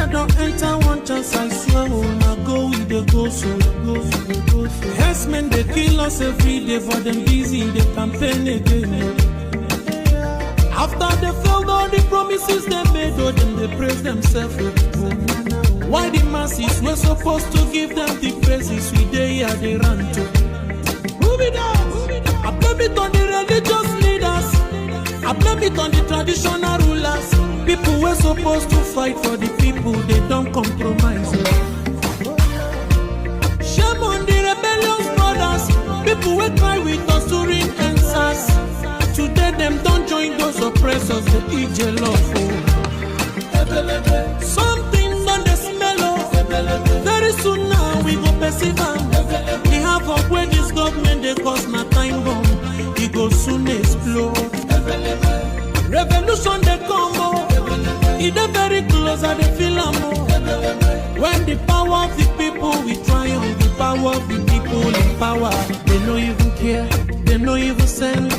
I don't enter one chance, I swear, I go with the go so. Yes, men, they kill us every day, for them busy, they campaign again. After they failed all the promises they made, oh, then they praise themselves. Why the masses were supposed to give them the praises we they here they run to? Move it up. I blame it on the religious leaders. I blame it on the traditional rulers. People were supposed to fight for the people, they don't compromise. Shame on the rebellious brothers. People will cry with us during answers. Today them don't join those oppressors, they eat your love. Something on the smell of. Very soon now we go perceive them. We have up where this government they cause my time bomb. It go soon explode. Revolution they come up. It's very close and they feel more. When the power of the people we triumph, the power of the people in power. They don't even care, they don't even send.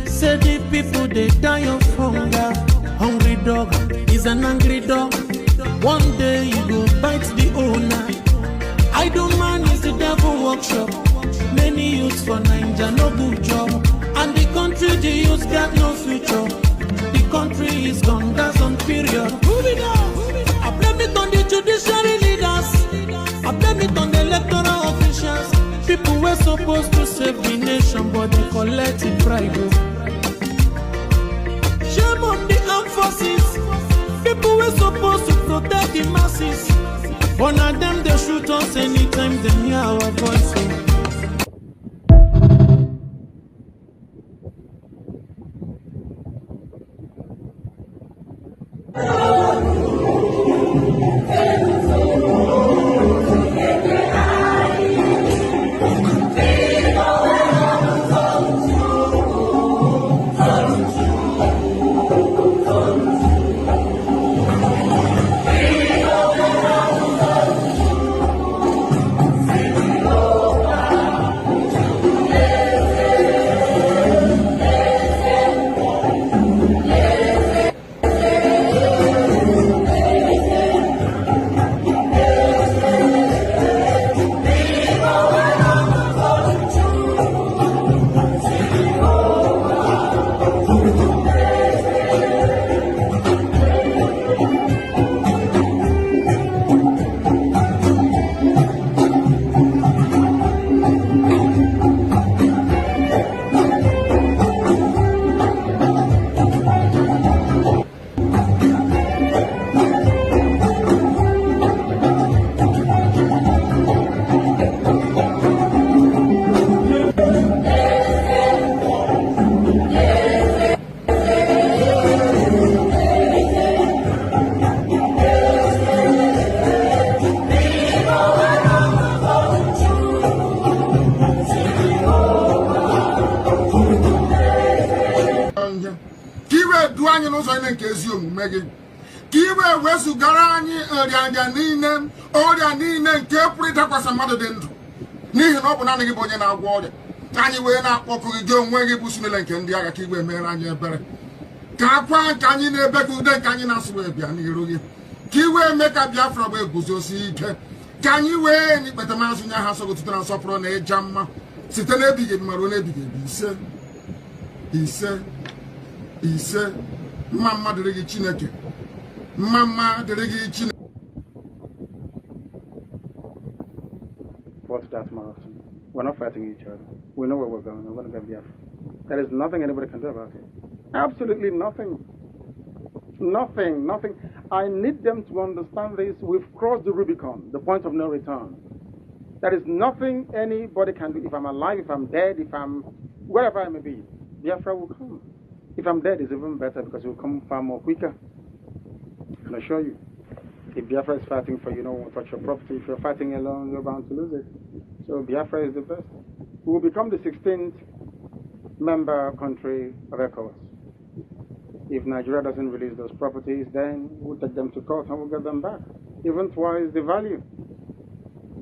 Say the people they die of hunger. Hungry dog is an angry dog. One day you go bite the owner. Idle man is the devil workshop. Many youths for Nigeria no good job. And the country the youths got no future. The country is gone, that's on period. Move it up. I blame it on the judiciary leaders. I blame it on the electoral officials. People were supposed to save the nation, but they collect it bribe. Shame on the armed forces. People were supposed to protect the masses. One of them they shoot us anytime they hear our voice. Kiwe wesu garani odianja nine odia nine nke purita kwa samado dendo nihi na ọ bụ naanị gị bụ onye na-agwọ ọrịa anyị wee na-akpọkụ gị onwe gị bụ simile nke ndị agha ka igwe mere anyị ebere ka akwa nke anyị na-ebe ka ude nke anyị na-asụ wee bịa n'iru gị ka iwe mee ka Biafra wee guzosi ike ka anyị wee n'ikpeta maazị nye ha sọgotụta na nsọpụrụ na ịja mma site n'ebighị ebi mara n'ebighị ebi ise mma mma dịrị gị Chineke mma dịrị gị Chineke. What's that, Martin? We're not fighting each other. We know where we're going. We're going to get Biafra. There is nothing anybody can do about it. Absolutely nothing. Nothing. I need them to understand this. We've crossed the Rubicon, the point of no return. There is nothing anybody can do. If I'm alive, if I'm dead, if I'm wherever I may be, Biafra will come. If I'm dead, it's even better because it will come far more quicker. I can assure you. If Biafra is fighting for you, won't touch your property. If you're fighting alone, you're bound to lose it. So Biafra is the best. We will become the 16th member country of ECOWAS. If Nigeria doesn't release those properties, then we'll take them to court and we'll get them back. Even twice the value.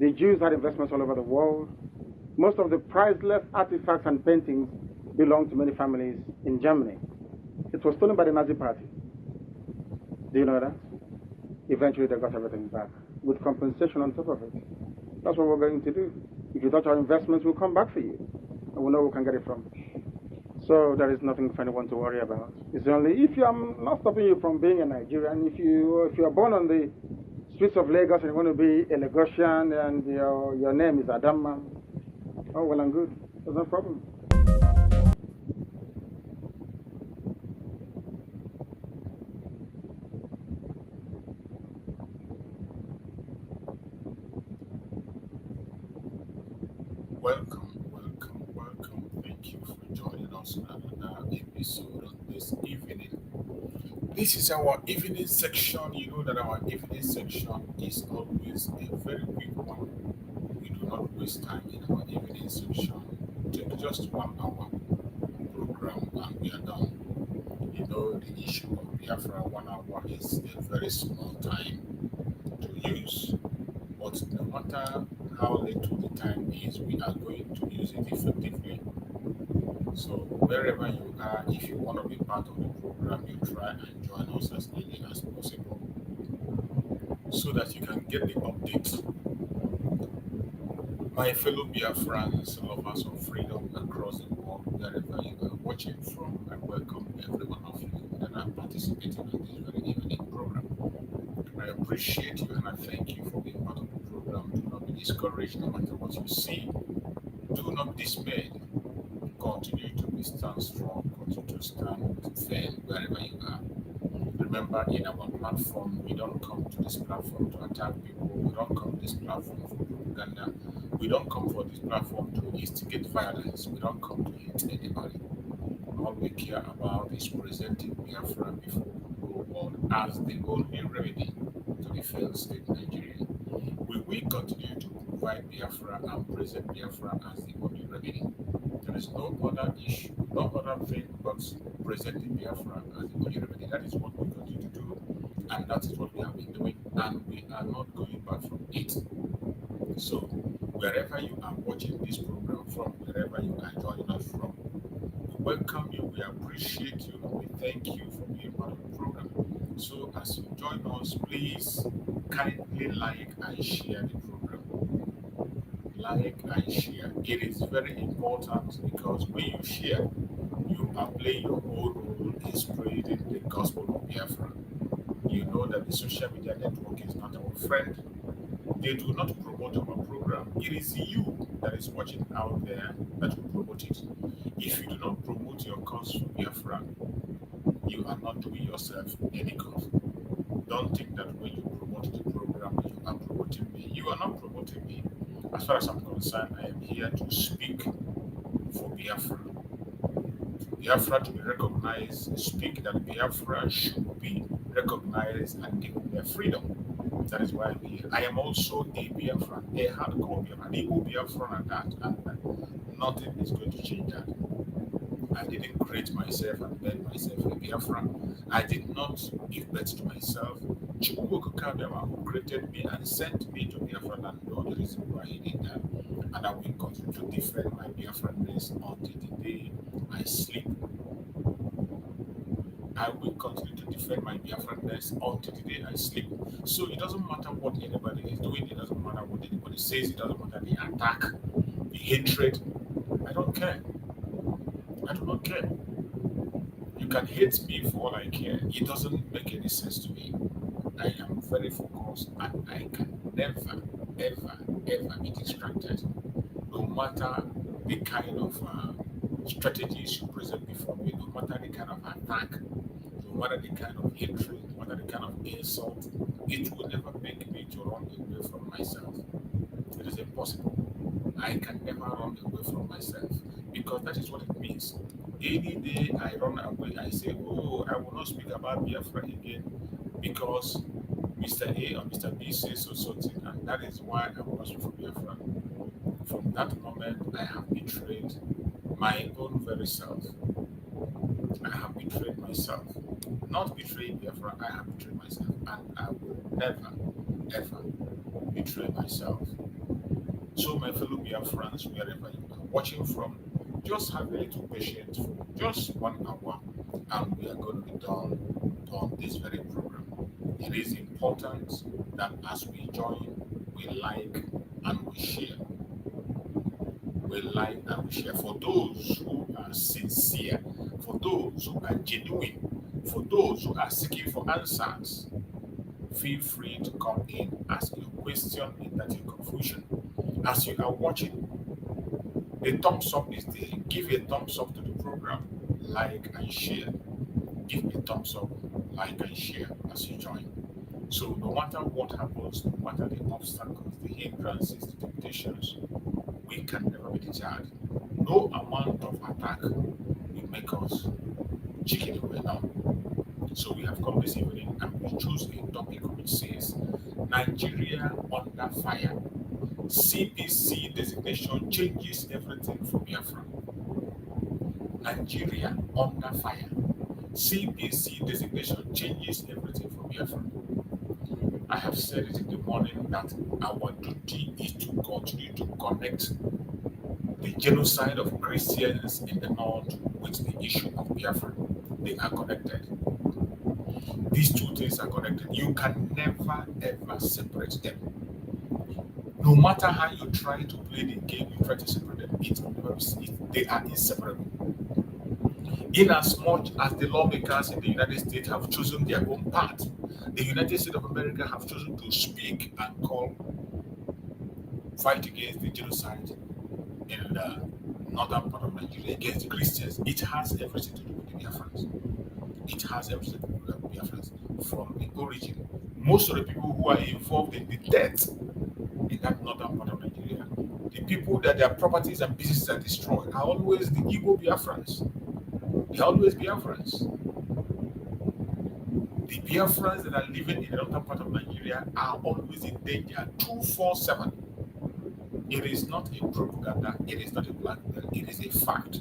The Jews had investments all over the world. Most of the priceless artifacts and paintings belong to many families in Germany. It was stolen by the Nazi party. Do you know that? eventually they got everything back with compensation on top of it. That's what we're going to do. If you touch our investments, we'll come back for you, and we'll know where we can get it from. So there is nothing for anyone to worry about. It's only if I'm not stopping you from being a Nigerian. If you are born on the streets of Lagos and you want to be a Lagosian and your name is Adamma, oh well and good. There's no problem. Welcome. Thank you for joining us on another episode on this evening. This is our evening section. You know that our evening section is always a very quick one. We do not waste time in our evening section. Take just 1 hour program and we are done. You know the issue of Biafra, 1 hour is a very small time to use. But no matter how little the time is, we are going to use it effectively. So wherever you are, if you want to be part of the program, you try and join us as early as possible so that you can get the updates. My fellow Biafrans, lovers of freedom across the world, wherever you are watching from, I welcome every one of you that are participating in this very evening program. I appreciate you and I thank you for being part of the program. Do not be discouraged no matter what you see. Do not be dismayed. Continue to stand strong, continue to stand firm wherever you are. Remember, in our platform, we don't come to this platform to attack people. We don't come to this platform for propaganda. We don't come for this platform to instigate violence. We don't come to hit anybody. All we care about is presenting Biafra before the whole world as the only remedy to the failed state Nigeria. We will continue to provide Biafra and present Biafra as the only remedy. There is no other issue, no other thing but presenting Biafra as the only remedy. That is what we continue to do, and that is what we have been doing, and we are not going back from it. So, wherever you are watching this program from, wherever you are joining us from, we welcome you, we appreciate you, and we thank you for being part of the program. So, as you join us, please kindly like and share the program. Like and share. It is very important because when you share, you are playing your own role in spreading the gospel of Biafra. You know that the social media network is not our friend. They do not promote our program. It is you that is watching out there that will promote it. If you do not promote your cause for Biafra, you are not doing yourself any good. Don't think that when you promote the program, you are promoting me. You are not promoting me. As far as I'm concerned, I am here to speak for Biafra. Biafra to be recognized, speak that Biafra should be recognized and given their freedom. That is why I'm here. I am also a Biafran, a hardcore Biafran, an Igbo Biafran at that, and nothing is going to change that. I didn't create myself and make myself a Biafran. I did not give birth to myself. Chukwuka Kabema, who created me and sent me to Biafra land, know the reason why he did that. And I will continue to defend my Biafranness until the day I sleep. I will continue to defend my Biafranness until the day I sleep. So it doesn't matter what anybody is doing, it doesn't matter what anybody says, it doesn't matter the attack, the hatred. I don't care. I do not care. You can hate me for all I care. It doesn't make any sense to me. I am very focused and I can never, ever be distracted. No matter the kind of strategies you present before me, no matter the kind of attack, no matter the kind of hatred, no matter the kind of insult, it will never make me to run away from myself. It is impossible. I can never run away from myself because that is what it means. Any day I run away, I say, oh, I will not speak about Biafra again because Mr. A or Mr. B says so something, and that is why I will not speak for Biafra. From that moment, I have betrayed my own very self. I have betrayed myself. Not betraying Biafra, I have betrayed myself, and I will never, ever betray myself. So, my fellow Biafrans, wherever you are watching from, just have a little patience for just 1 hour, and we are going to be done on this very program. It is important important that as we join, we like and we share. We like and we share. For those who are sincere, for those who are genuine, for those who are seeking for answers, feel free to come in, ask your question in that your confusion. As you are watching, the thumbs up is there. Give a thumbs up to the program, like and share. Give me a thumbs up, like and share as you join. So no matter what happens, no matter the obstacles, the hindrances, the temptations, we can never be deterred. No amount of attack will make us chicken away now. So we have come this evening and we choose a topic which says Nigeria under fire. Cpc designation changes everything for Biafra. Nigeria under fire. Cpc designation changes everything for Biafra. I have said it in the morning that our duty is to continue to connect the genocide of Christians in the north with the issue of Biafra. They are connected. These two things are connected. You can never ever separate them. No matter how you try to play the game, you try to separate them, they are inseparable. In as much as the lawmakers in the United States have chosen their own path, the United States of America have chosen to speak and fight against the genocide in the northern part of Nigeria against the Christians. It has everything to do with the Biafrans. It has everything to do with the Biafrans from the origin. Most of the people who are involved in the death in that northern part of Nigeria, the people that their properties and businesses are destroyed, are always the Igbo Biafrans. They are always Biafrans. The Biafrans that are living in the northern part of Nigeria are always in danger 24/7. It is not a propaganda, it is not a blackmail, it is a fact.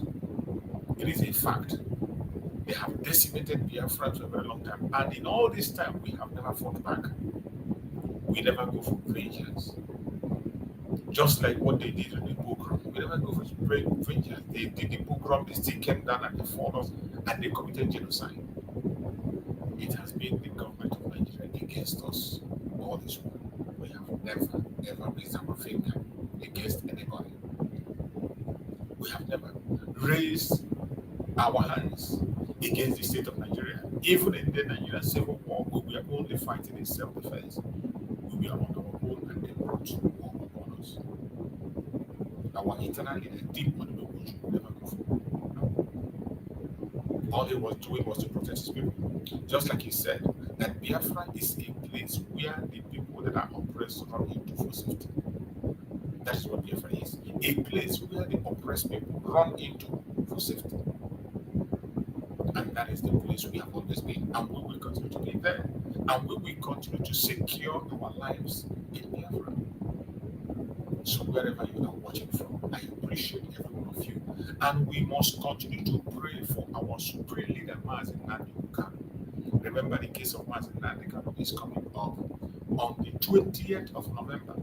It is a fact. They have decimated Biafrans for a very long time, and in all this time, we have never fought back. We never go for vengeance. Just like what they did in the pogrom. We never go for vengeance. They did the pogrom, they still came down and they fought us, and they committed genocide. It has been the government of Nigeria against us all this while. We have never, ever raised our finger against anybody. We have never raised our hands against the state of Nigeria. Even in the Nigerian Civil War, we were only fighting in self-defense. We were on our own and they brought war upon us. Our internal leader did what we would never go for. All he was doing was to protect his people. Just like he said, that Biafra is a place where the people that are oppressed run into for safety. That is what Biafra is. A place where the oppressed people run into for safety. And that is the place we have always been. And we will continue to be there. And we will continue to secure our lives in Biafra. So wherever you are watching from, I appreciate every one of you. And we must continue to pray for our supreme leader, Nnamdi Kanu. Remember, the case of Nnamdi Kanu is coming up on the 20th of November.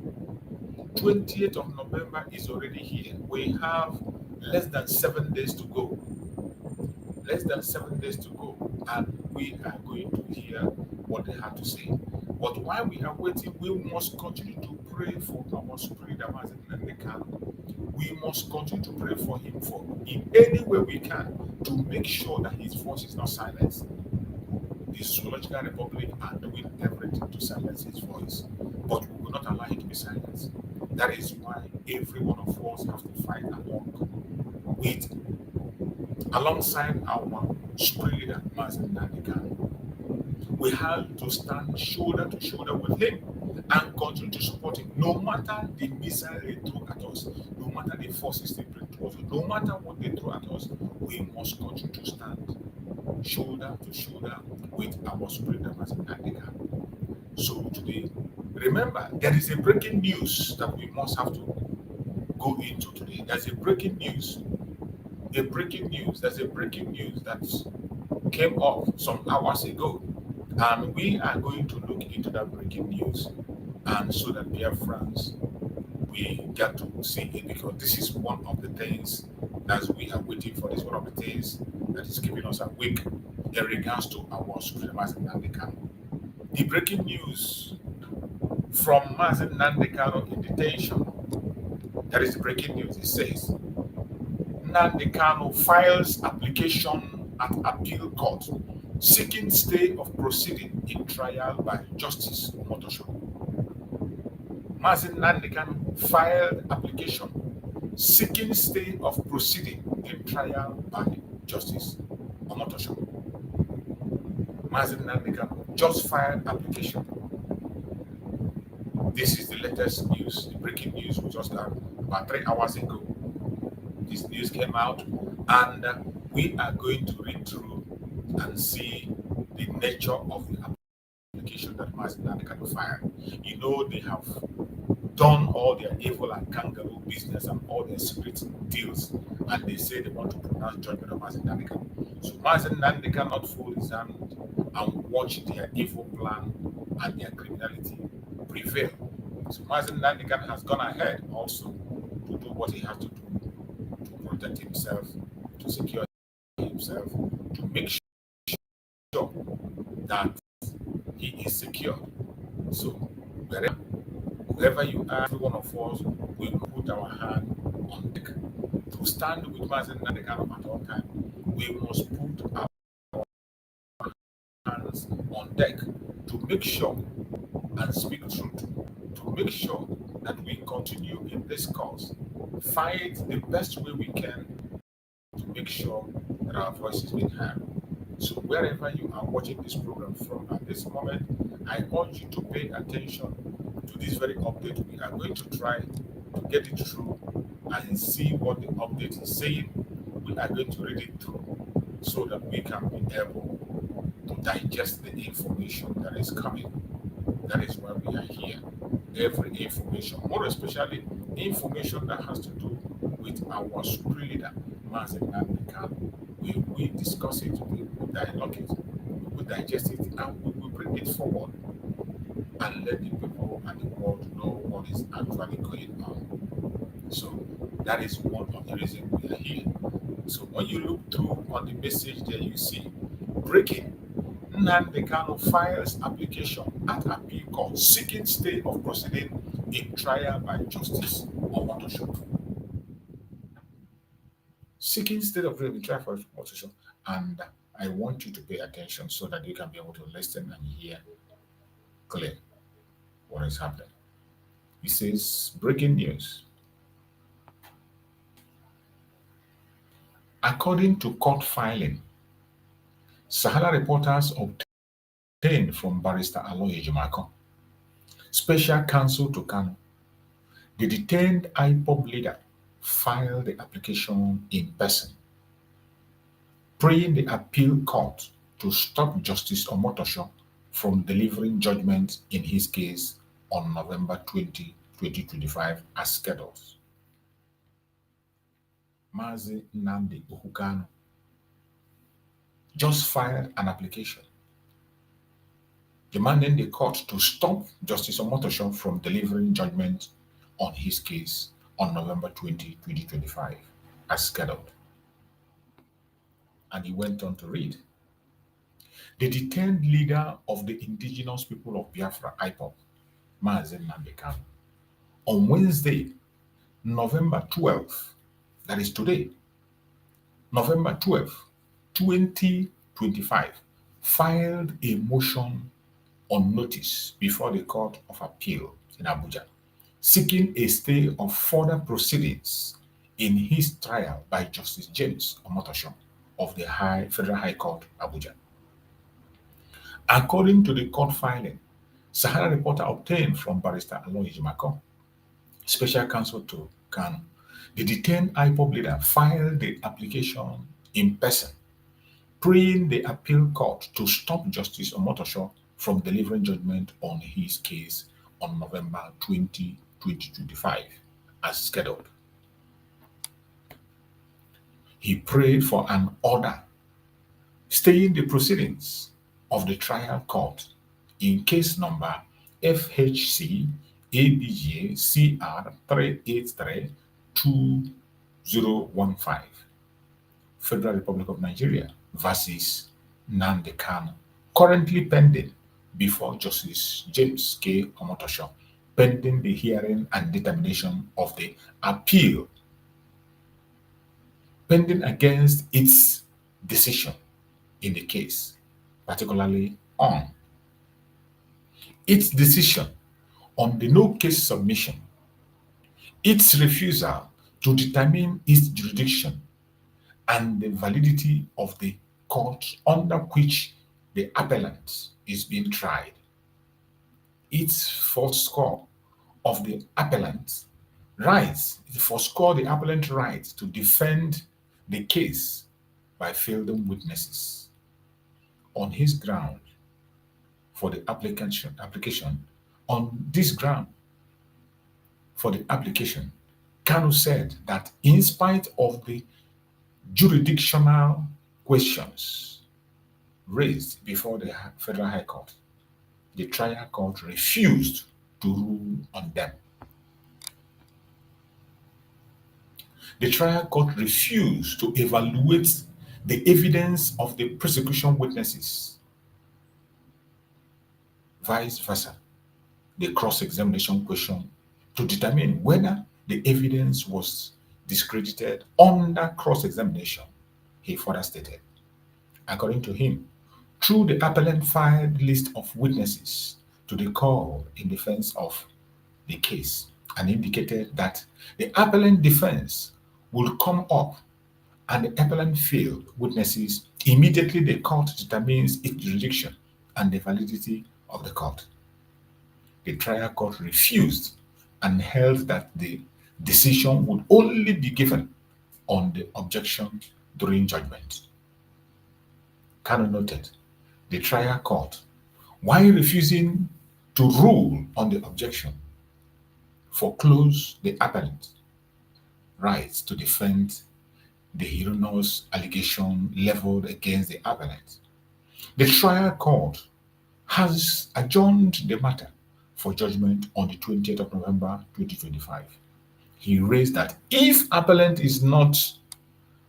20th of November is already here. We have less than 7 days to go. Less than 7 days to go, and we are going to hear what they have to say. But while we are waiting, we must continue to pray for our supreme leader, Nnamdi Kanu. We must continue to pray for him in any way we can to make sure that his voice is not silenced. The Zoological Republic are doing everything to silence his voice, but we will not allow him to be silenced. That is why every one of us have to fight alongside our supreme leader, Nnamdi Kanu. We have to stand shoulder to shoulder with him and continue to support him, no matter the missile they throw at us, no matter the forces they bring to us, no matter what they throw at us. We must continue to stand shoulder to shoulder with our supreme leader, Nnamdi Kanu. So today, remember, there is a breaking news that we must have to go into today. There's a breaking news. There's a breaking news that came up some hours ago, and we are going to look into that breaking news, and so that Biafrans, we get to see it, because this is one of the things that we are waiting for. This is one of the things that is keeping us awake in regards to our supremacy Nnamdi Kanu. The breaking news from Mazen Nnamdi Kanu in detention. That is the breaking news. It says Nnamdi Kanu files application at appeal court seeking stay of proceeding in trial by Justice Omotosho. Mazen Nnamdi Kanu filed application seeking stay of proceeding in trial by Justice Omotosho. Mazen Nnamdi Kanu just filed application. This is the latest news, the breaking news we just got about 3 hours ago. This news came out, and we are going to read through and see the nature of the application that Mazen Nnamdi Kanu filed. You know, they have done all their evil and kangaroo business and all their secret deals, and they say they want to pronounce judgment on Mazen Nnamdi Kanu. So Mazen Nnamdi cannot fool his hand and watch their evil plan and their criminality prevail. So Mazen Nnamdi Kanu has gone ahead also to do what he has to do to protect himself, to secure himself, to make sure that he is secure. So wherever you are, every one of us will put our hand on deck to stand with Mazen Nnamdi Kanu at all times. We must put our hands on deck to make sure and speak truth, to make sure that we continue in this cause, fight the best way we can to make sure that our voice is being heard. So wherever you are watching this program from at this moment, I urge you to pay attention to this very update. We are going to try to get it through and see what the update is saying. We are going to read it through so that we can be able to digest the information that is coming. That is why we are here. Every information, more especially information that has to do with our supreme leader, Mazen Nnamdi Kanu. We discuss it, we will dialogue it, we will digest it, and we will bring it forward and let the people and the world know what is actually going on. So that is one of the reasons we are here. So when you look through on the message there, you see breaking. Nnamdi Kanu files application at appeal court seeking stay of proceeding in trial by Justice Omotosho. Seeking stay of proceeding in trial by Omotosho, and I want you to pay attention so that you can be able to listen and hear clear what is happening. He says, breaking news. According to court filing, Sahara reporters obtained from Barrister Aloy Ejimako, special counsel to Kanu, the detained IPOB leader filed the application in person, praying the appeal court to stop Justice Omotosho from delivering judgment in his case on November 20, 2025 as scheduled. Mazi Nnamdi Kanu just filed an application demanding the court to stop Justice Omotosho from delivering judgment on his case on November 20, 2025 as scheduled. And he went on to read, the detained leader of the indigenous people of Biafra, IPOB, Mazi Nnamdi Kanu, on Wednesday, November 12th, that is today, November 12th, 2025, filed a motion on notice before the Court of Appeal in Abuja, seeking a stay of further proceedings in his trial by Justice James Omotosho of the Federal High Court, Abuja. According to the court filing, Sahara reporter obtained from Barrister Aloy Ejimako, special counsel to Kanu, the detained IPOB leader filed the application in person, praying the appeal court to stop Justice Omotosho from delivering judgment on his case on November 20, 2025, as scheduled. He prayed for an order staying the proceedings of the trial court in case number FHC ABJ CR 383-2015, Federal Republic of Nigeria versus Nnamdi Kanu, currently pending before Justice James K. Omotosho, pending the hearing and determination of the appeal pending against its decision in the case, particularly on its decision on the no case submission, its refusal to determine its jurisdiction and the validity of the court under which the appellant is being tried, its forscore of the appellant rights, it forscore the appellant rights to defend the case by fielding witnesses on his ground for the application. On this ground for the application, Kanu said that in spite of the jurisdictional questions raised before the Federal High Court, the trial court refused to rule on them. The trial court refused to evaluate the evidence of the prosecution witnesses, vice versa, the cross-examination question, to determine whether the evidence was discredited under cross-examination. He further stated, according to him, through the appellant filed list of witnesses to the call in defense of the case, and indicated that the appellant defense would come up and the appellant failed witnesses, immediately the court determines its jurisdiction and the validity of the court. The trial court refused and held that the decision would only be given on the objection during judgment. Kanu noted the trial court, while refusing to rule on the objection, foreclosed the appellant rights to defend the erroneous allegation leveled against the appellant. The trial court has adjourned the matter for judgment on the 20th of November 2025. He raised that if appellant is not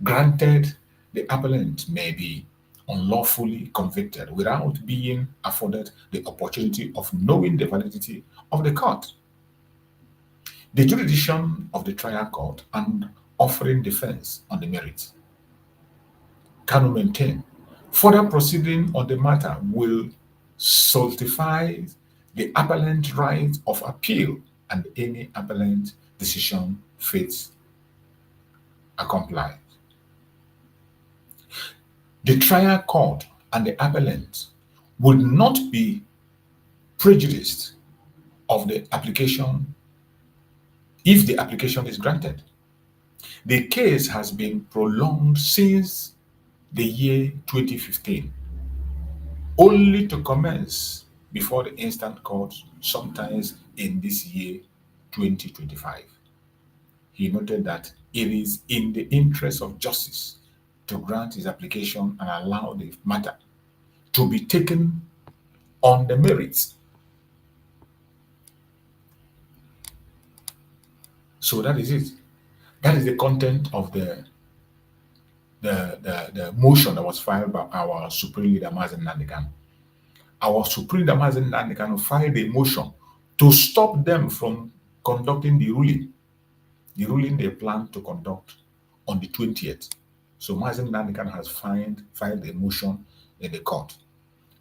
granted, the appellant may be unlawfully convicted without being afforded the opportunity of knowing the validity of the court, the jurisdiction of the trial court, and offering defense on the merits. Kanu maintained further proceeding on the matter will solidify the appellant right of appeal and any appellant decision fails accomplished. The trial court and the appellant would not be prejudiced of the application if the application is granted. The case has been prolonged since the year 2015, only to commence before the instant court sometimes in this year 2025. He noted that it is in the interest of justice to grant his application and allow the matter to be taken on the merits. So that is it. That is the content of the motion that was filed by our Supreme Leader Nnamdi Kanu. Our Supreme Leader Nnamdi Kanu filed a motion to stop them from conducting the ruling they plan to conduct on the 20th. So Nnamdi Kanu has filed a motion in the court,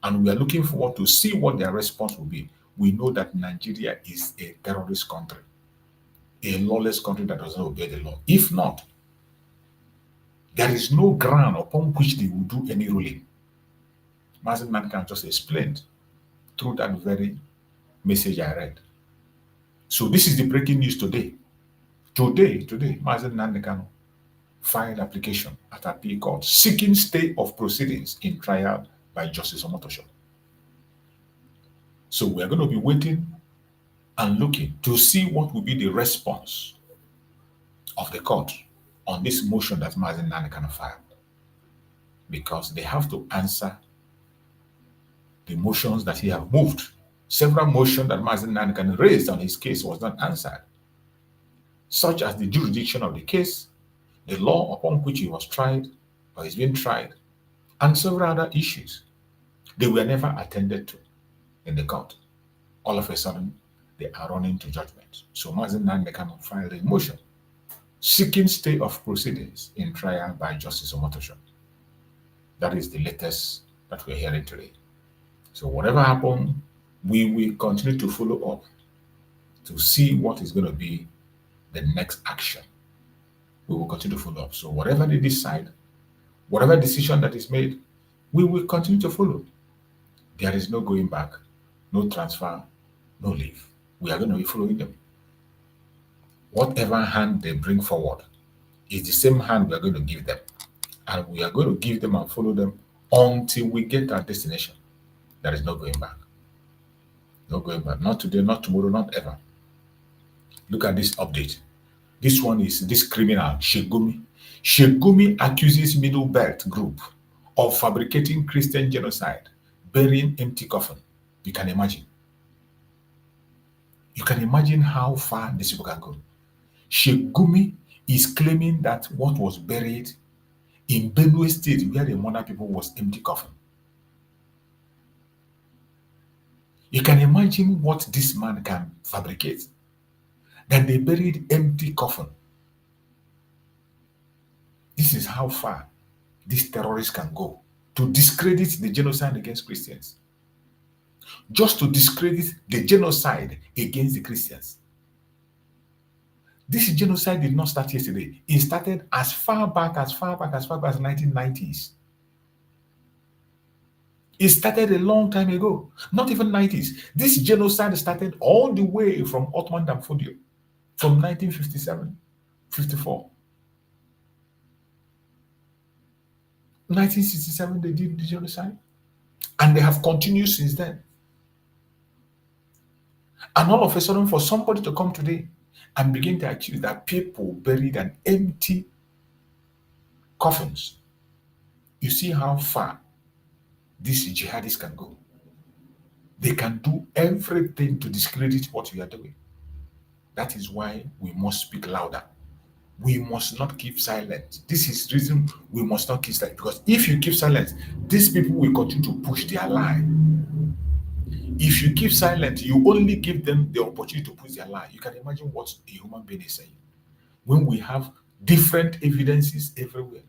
and we are looking forward to see what their response will be. We know that Nigeria is a terrorist country, a lawless country that does not obey the law. If not, there is no ground upon which they will do any ruling. Nnamdi Kanu just explained through that very message I read. So this is the breaking news today. Today, Nnamdi Kanu filed application at appeal court seeking stay of proceedings in trial by Justice Omotosho. So we are going to be waiting and looking to see what will be the response of the court on this motion that Nnamdi Kanu filed, because they have to answer the motions that he has moved. Several motions that Nnamdi Kanu raised on his case was not answered, such as the jurisdiction of the case, the law upon which he was tried or is being tried, and several other issues. They were never attended to. in the court. All of a sudden, they are running to judgment. So Mazen Nnamdi Kanu filed a motion seeking stay of proceedings in trial by Justice Omotosho. That is the latest that we're hearing today. So whatever happens, we will continue to follow up to see what is going to be the next action. We will continue to follow up. So whatever they decide, whatever decision that is made, we will continue to follow. There is no going back, no transfer, no leave. We are going to be following them. Whatever hand they bring forward is the same hand we are going to give them. And we are going to give them and follow them until we get our destination. There is no going back. No going back. Not today, not tomorrow, not ever. Look at this update. This one is this criminal, Shegumi. Shegumi accuses Middle Belt group of fabricating Christian genocide, burying empty coffin. You can imagine. You can imagine how far this people can go. Shegumi is claiming that what was buried in Benue State, where the Mona people was empty coffin. You can imagine what this man can fabricate. That they buried empty coffin. This is how far these terrorists can go to discredit the genocide against Christians. Just to discredit the genocide against the Christians. This genocide did not start yesterday. It started as far back as 1990s. It started a long time ago, not even 90s. This genocide started all the way from Ottoman Damfodio, from 1957, 54. 1967, they did the genocide. And they have continued since then. And all of a sudden, for somebody to come today and begin to accuse that people buried an empty coffins, you see how far these jihadists can go. They can do everything to discredit what we are doing. That is why we must speak louder. We must not keep silent. This is the reason we must not keep silent. Because if you keep silent, these people will continue to push their lie. If you keep silent, you only give them the opportunity to push their lie. You can imagine what a human being is saying. When we have different evidences everywhere.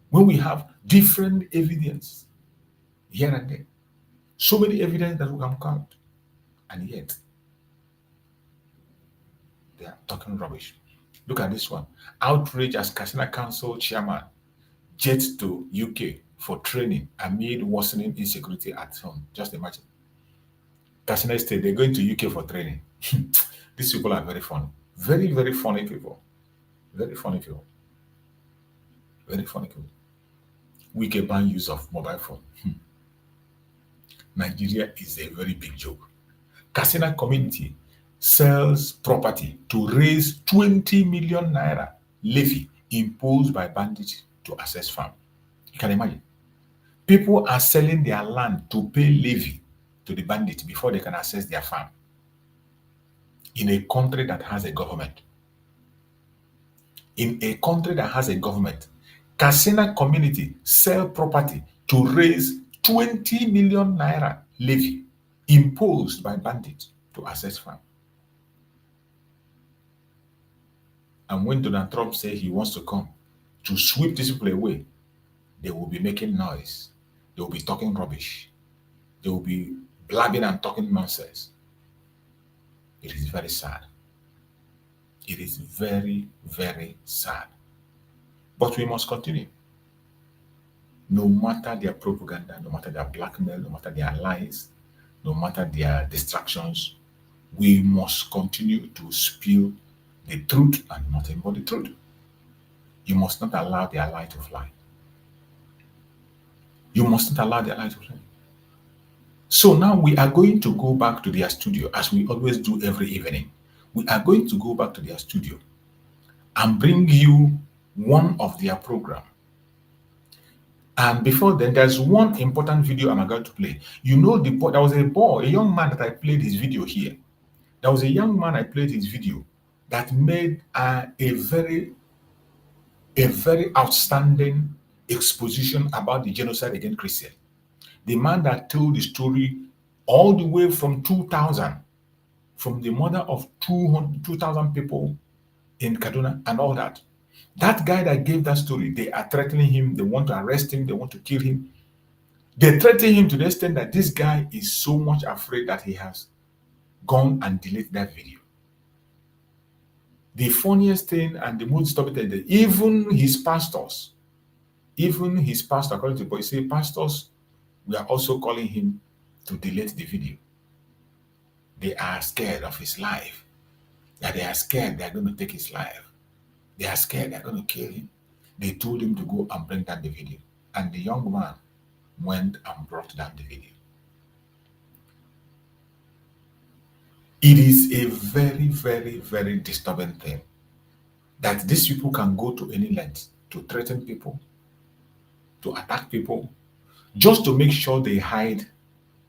When we have different evidence here and there. So many evidence that we can count. And yet, they are talking rubbish. Look at this one. Outrage as Katsina Council chairman jets to UK for training amid worsening insecurity at home. Just imagine. Katsina State, they're going to UK for training. These people are very funny. Very, very funny people. Very funny people. Very funny people. We can ban use of mobile phone. Nigeria is a very big joke. Katsina community sells property to raise 20 million naira levy imposed by bandits to access farm. You can imagine. People are selling their land to pay levy to the bandits before they can access their farm. In a country that has a government. In a country that has a government, Katsina community sell property to raise 20 million naira levy imposed by bandits to access farm. And when Donald Trump says he wants to come to sweep these people away, they will be making noise. They will be talking rubbish. They will be blabbing and talking nonsense. It is very sad. It is very, very sad. But we must continue. No matter their propaganda, no matter their blackmail, no matter their lies, no matter their distractions, we must continue to spill the truth and nothing but the truth. You must not allow their lie to fly. You must not allow their lie to fly. So now we are going to go back to their studio as we always do every evening. We are going to go back to their studio and bring you one of their program. And before then, there's one important video I'm going to play. You know, there was a boy, a young man that I played his video here. There was a young man I played his video that made a very outstanding exposition about the genocide against Christians. The man that told the story all the way from 2000, from the mother of 2,000 people in Kaduna and all that. That guy that gave that story, they are threatening him. They want to arrest him. They want to kill him. They threaten him to the extent that this guy is so much afraid that he has gone and deleted that video. The funniest thing and the most disturbing thing that even his pastors, according to the boy, say pastors, we are also calling him to delete the video. They are scared of his life. That they are scared they are going to take his life. They are scared they're going to kill him. They told him to go and bring down the video. And the young man went and brought down the video. It is a very, very, very disturbing thing that these people can go to any length to threaten people, to attack people, just to make sure they hide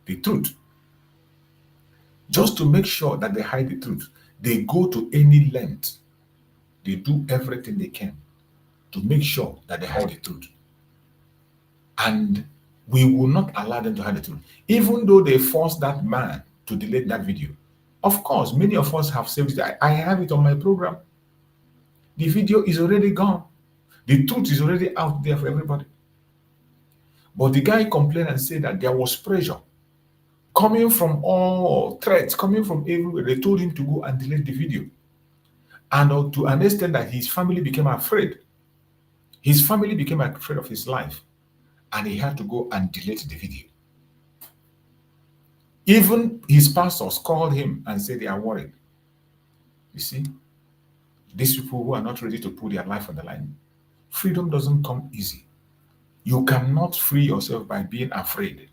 the truth. Just to make sure that they hide the truth. They go to any length. They do everything they can to make sure that they hide the truth. And we will not allow them to hide the truth. Even though they forced that man to delete that video. Of course, many of us have saved it. I have it on my program. The video is already gone. The truth is already out there for everybody. But the guy complained and said that there was pressure coming from all threats, coming from everywhere. They told him to go and delete the video. And to an extent that his family became afraid. His family became afraid of his life. And he had to go and delete the video. Even his pastors called him and said they are worried. You see, these people who are not ready to put their life on the line, freedom doesn't come easy. You cannot free yourself by being afraid.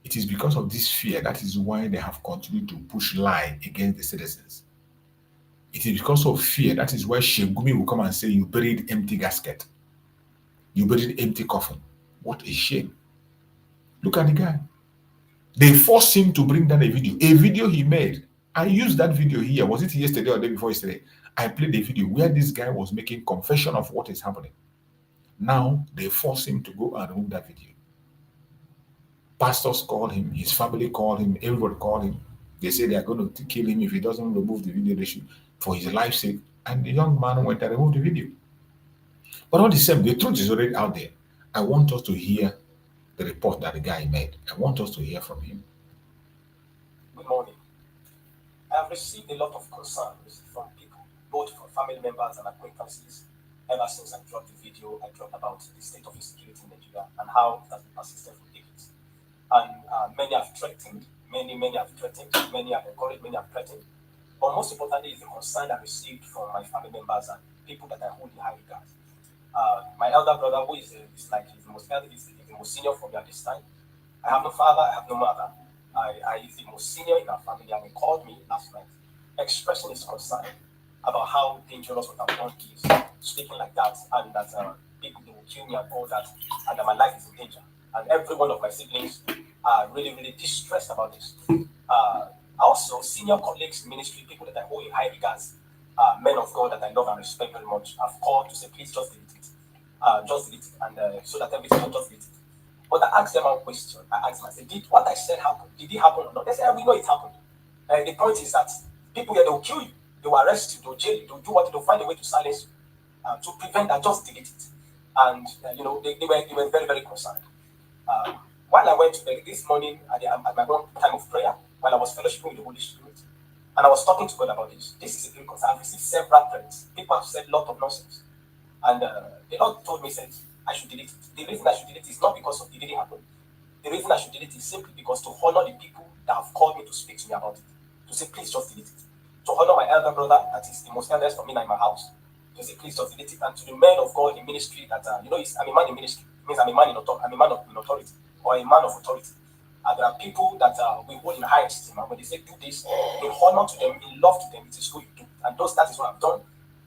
It is because of this fear that is why they have continued to push lie against the citizens. It is because of fear that is why Shegumi will come and say, you buried empty casket. You buried empty coffin. What a shame. Look at the guy. They forced him to bring down a video he made. I used that video here. Was it yesterday or the day before yesterday? I played a video where this guy was making confession of what is happening. Now they force him to go and remove that video. Pastors called him, his family called him, everybody called him. They say they are going to kill him if he doesn't remove the video. They should, for his life's sake. And the young man went and removed the video. But all the same, the truth is already out there. I want us to hear the report that the guy made. I want us to hear from him. Good morning. I have received a lot of concerns from people, both from family members and acquaintances, ever since I dropped the video I dropped about the state of insecurity in Nigeria and how it has been persistent for decades. And many have threatened, many have threatened, many have encouraged, many have threatened. But most importantly is the concern I received from my family members and people that I hold in high regard. My elder brother, who is like he's the most senior for me at this time. I have no father, I have no mother. He's the most senior in our family, and he called me last night, expressing his concern about how dangerous what I've done is, speaking like that, and that people they will kill me and all that, and that my life is in danger. And every one of my siblings are really distressed about this. Also, senior colleagues, ministry, people that I hold in high regards, men of God that I love and respect very much, have called to say, please just delete it. And so that everything will just delete it. But I asked them one question. I asked them, I said, did what I said happen? Did it happen or not? They said, we know it happened. The point is that people here, they will kill you, they will arrest you, they will jail you, they will do what, they'll find a way to silence you, to prevent that, just delete it. And, they were very concerned. While I went to bed this morning at my own time of prayer, while I was fellowshipping with the Holy Spirit, and I was talking to God about this. This is a great concern. I've received several threats. People have said a lot of nonsense. And the Lord told me, said, I should delete it. The reason I should delete it is not because of it didn't happen. The reason I should delete it is simply because to honor the people that have called me to speak to me about it. To say, please just delete it. To honor my elder brother, that is the most eldest for me in my house. To say, please just delete it. And to the men of God in ministry that, I'm a man in ministry. It means I'm a man in authority, or a man of authority. And there are people that we hold in high esteem. And when they say do this, in honor to them, in love to them, it is who you do. And that is what I've done.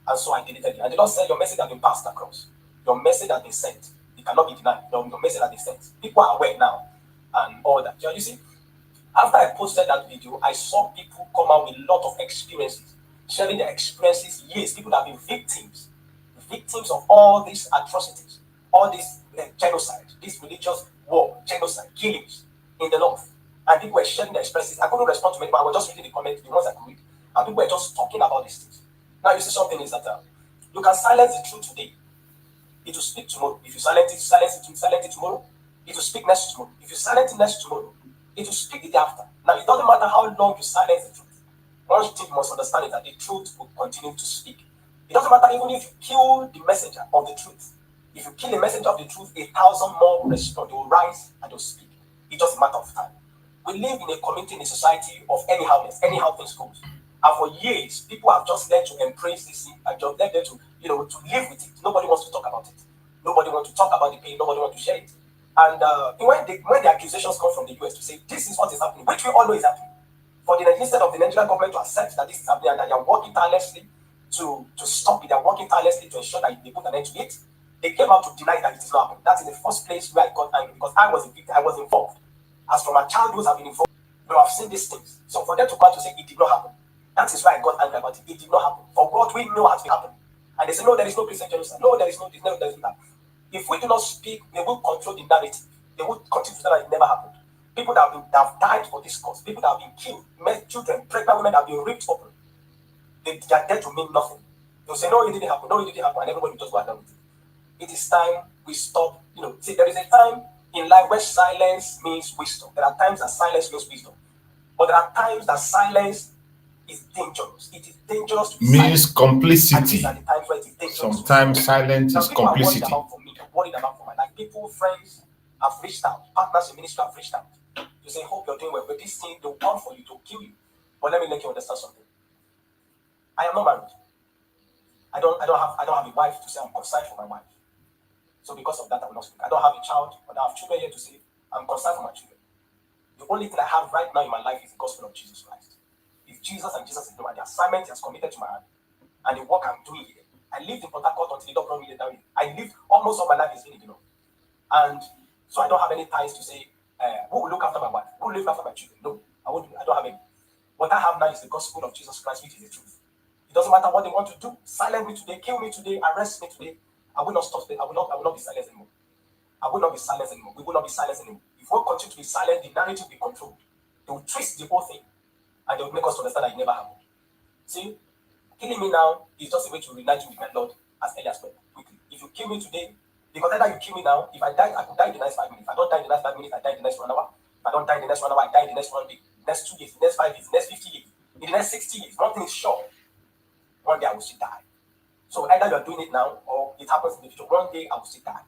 And so I deleted it. And the Lord said, your message has been passed across. Your message has been sent. It cannot be denied. Your message has been sent. People are aware now. And all that. You see, after I posted that video, I saw people come out with a lot of experiences, sharing their experiences. Yes, people that have been victims of all these atrocities, all this genocide, this religious war, genocide, killings in the north. And people were sharing their experiences. I couldn't respond to many, but I was just reading the comments, the ones I could read. And people were just talking about these things. Now, you see something is that you can silence the truth today. It will speak tomorrow. If you silence it tomorrow, it will speak next tomorrow. If you silence it next tomorrow, it will speak the day after. Now, it doesn't matter how long you silence the truth. One thing you must understand is that the truth will continue to speak. It doesn't matter even if you kill the messenger of the truth. If you kill the messenger of the truth, 1,000 more will respond. They will rise and they will speak. It's just a matter of time. We live in a community, in a society of anyhow things goes. And for years, people have just learned to embrace this thing and just learned to live with it. Nobody wants to talk about it. Nobody wants to talk about the pain. Nobody wants to share it. And when the accusations come from the US to say this is what is happening, which we all know is happening, instead of the Nigerian government to accept that this is happening and that they are working tirelessly to stop it, they are working tirelessly to ensure that they put an end to it, they came out to deny that it is not happening. That's in the first place where I got angry because I was a victim, I was involved. As from my childhood, I've been involved. I've seen these things. So for them to come to say it did not happen, that is why I got angry about it. It did not happen. For what we know has been happening. And they say, no, there is no Christian genocide. No, there is no, there is not. If we do not speak, they will control the narrative. They will continue to say that it never happened. People that have died for this cause, people that have been killed, men, children, pregnant women that have been ripped open, they are there to mean nothing. They'll say, no, it didn't happen, and everybody will just go along with it. It is time we stop. See, there is a time in life where silence means wisdom. There are times that silence means wisdom. But there are times that silence is dangerous. It is dangerous to be means silent. complicity. Sometimes silence is complicity. Worried about for my life. People, friends have reached out. Partners in ministry have reached out. To say, hope you're doing well. But this thing, they'll come for you to kill you. But let me make you understand something. I am not married. I don't have a wife to say I'm concerned for my wife. So because of that, I will not speak. I don't have a child, but I have children here to say I'm concerned for my children. The only thing I have right now in my life is the gospel of Jesus Christ. It's Jesus and Jesus is the one. The assignment he has committed to my hand. And the work I'm doing here. I lived in Port Harcourt until the doctor really down. I lived almost all my life is in it, And so I don't have any ties to say, who will look after my wife? Who will look after my children? No, I don't have any. What I have now is the gospel of Jesus Christ, which is the truth. It doesn't matter what they want to do. Silence me today, kill me today, arrest me today. I will not stop. I will not be silent anymore. I will not be silent anymore. We will not be silent anymore. If we continue to be silent, the narrative will be controlled. They will twist the whole thing, and they will make us understand that it never happened. See, killing me now is just a way to reunite you with my Lord as early as possible. Quickly. If you kill me today, because either you kill me now, if I die, I could die in the next 5 minutes. If I don't die in the next 5 minutes, I die in the next 1 hour. If I don't die in the next 1 hour, I die in the next 1 week, next 2 years, next 5 years, next 50 years, in the next 60 years. One thing is sure. One day I will still die. So either you are doing it now or it happens in the future. One day I will still die.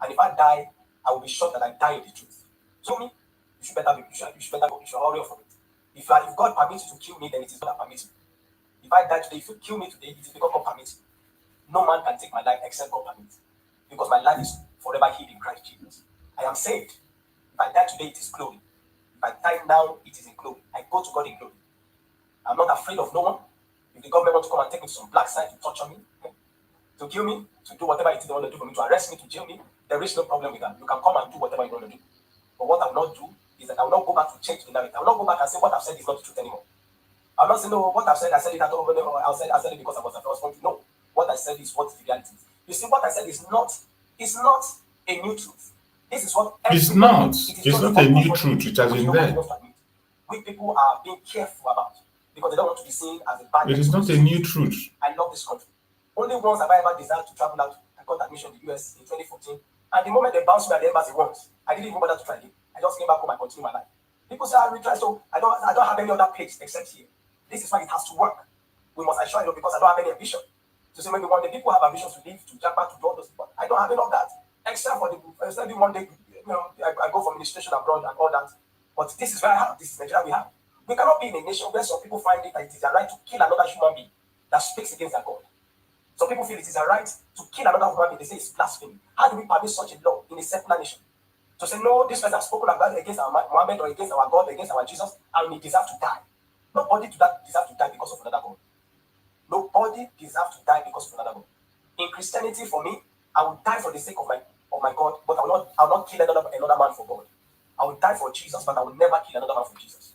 And if I die, I will be sure that I die in the truth. So me, you should hurry up for it. If God permits you to kill me, then it is God that permits you. If I die today, if you kill me today, it is because God permits you. No man can take my life except God permits. Because my life is forever hid in Christ Jesus. I am saved. If I die today, it is glory. If I die now, it is in glory. I go to God in glory. I'm not afraid of no one. If the government wants to come and take me to some black side to torture me, to kill me, to do whatever it is they want to do for me, to arrest me, to jail me, there is no problem with that. You can come and do whatever you want to do. But what I will not do is that I will not go back to change the narrative. I will not go back and say what I've said is not the truth anymore. I will not say, no, what I've said, I said it at all. I said it because I was afraid. No, what I said is what the reality is. You see, what I said is not a new truth. This is what it's not. It's not a new truth. It has been there. We people are being careful about because they don't want to be seen as a bad. It is not a new truth. I love this country. Only once have I ever desired to travel out. I got admission in the US in 2014. And the moment they bounced me at the embassy once, I didn't even bother to try again. I just came back home and continued my life. People say I retry, so I don't have any other place except here. This is why it has to work. We must assure you because I don't have any ambition. So say maybe one day people have ambitions to live, to jump out, to do all those things. I don't have any of that. Except one day, I go for administration abroad and all that. But this is where I have. This is Nigeria we have. We cannot be in a nation where some people find it that it is their right to kill another human being that speaks against their God. Some people feel it is their right to kill another human being. They say it's blasphemy. How do we permit such a law in a secular nation? To say, no, this person has spoken about against our Muhammad or against our God, against our Jesus, and he deserves to die. Nobody deserves to die because of another God. Nobody deserves to die because of another God. In Christianity, for me, I will die for the sake of my God, but I will not kill another man for God. I will die for Jesus, but I will never kill another man for Jesus.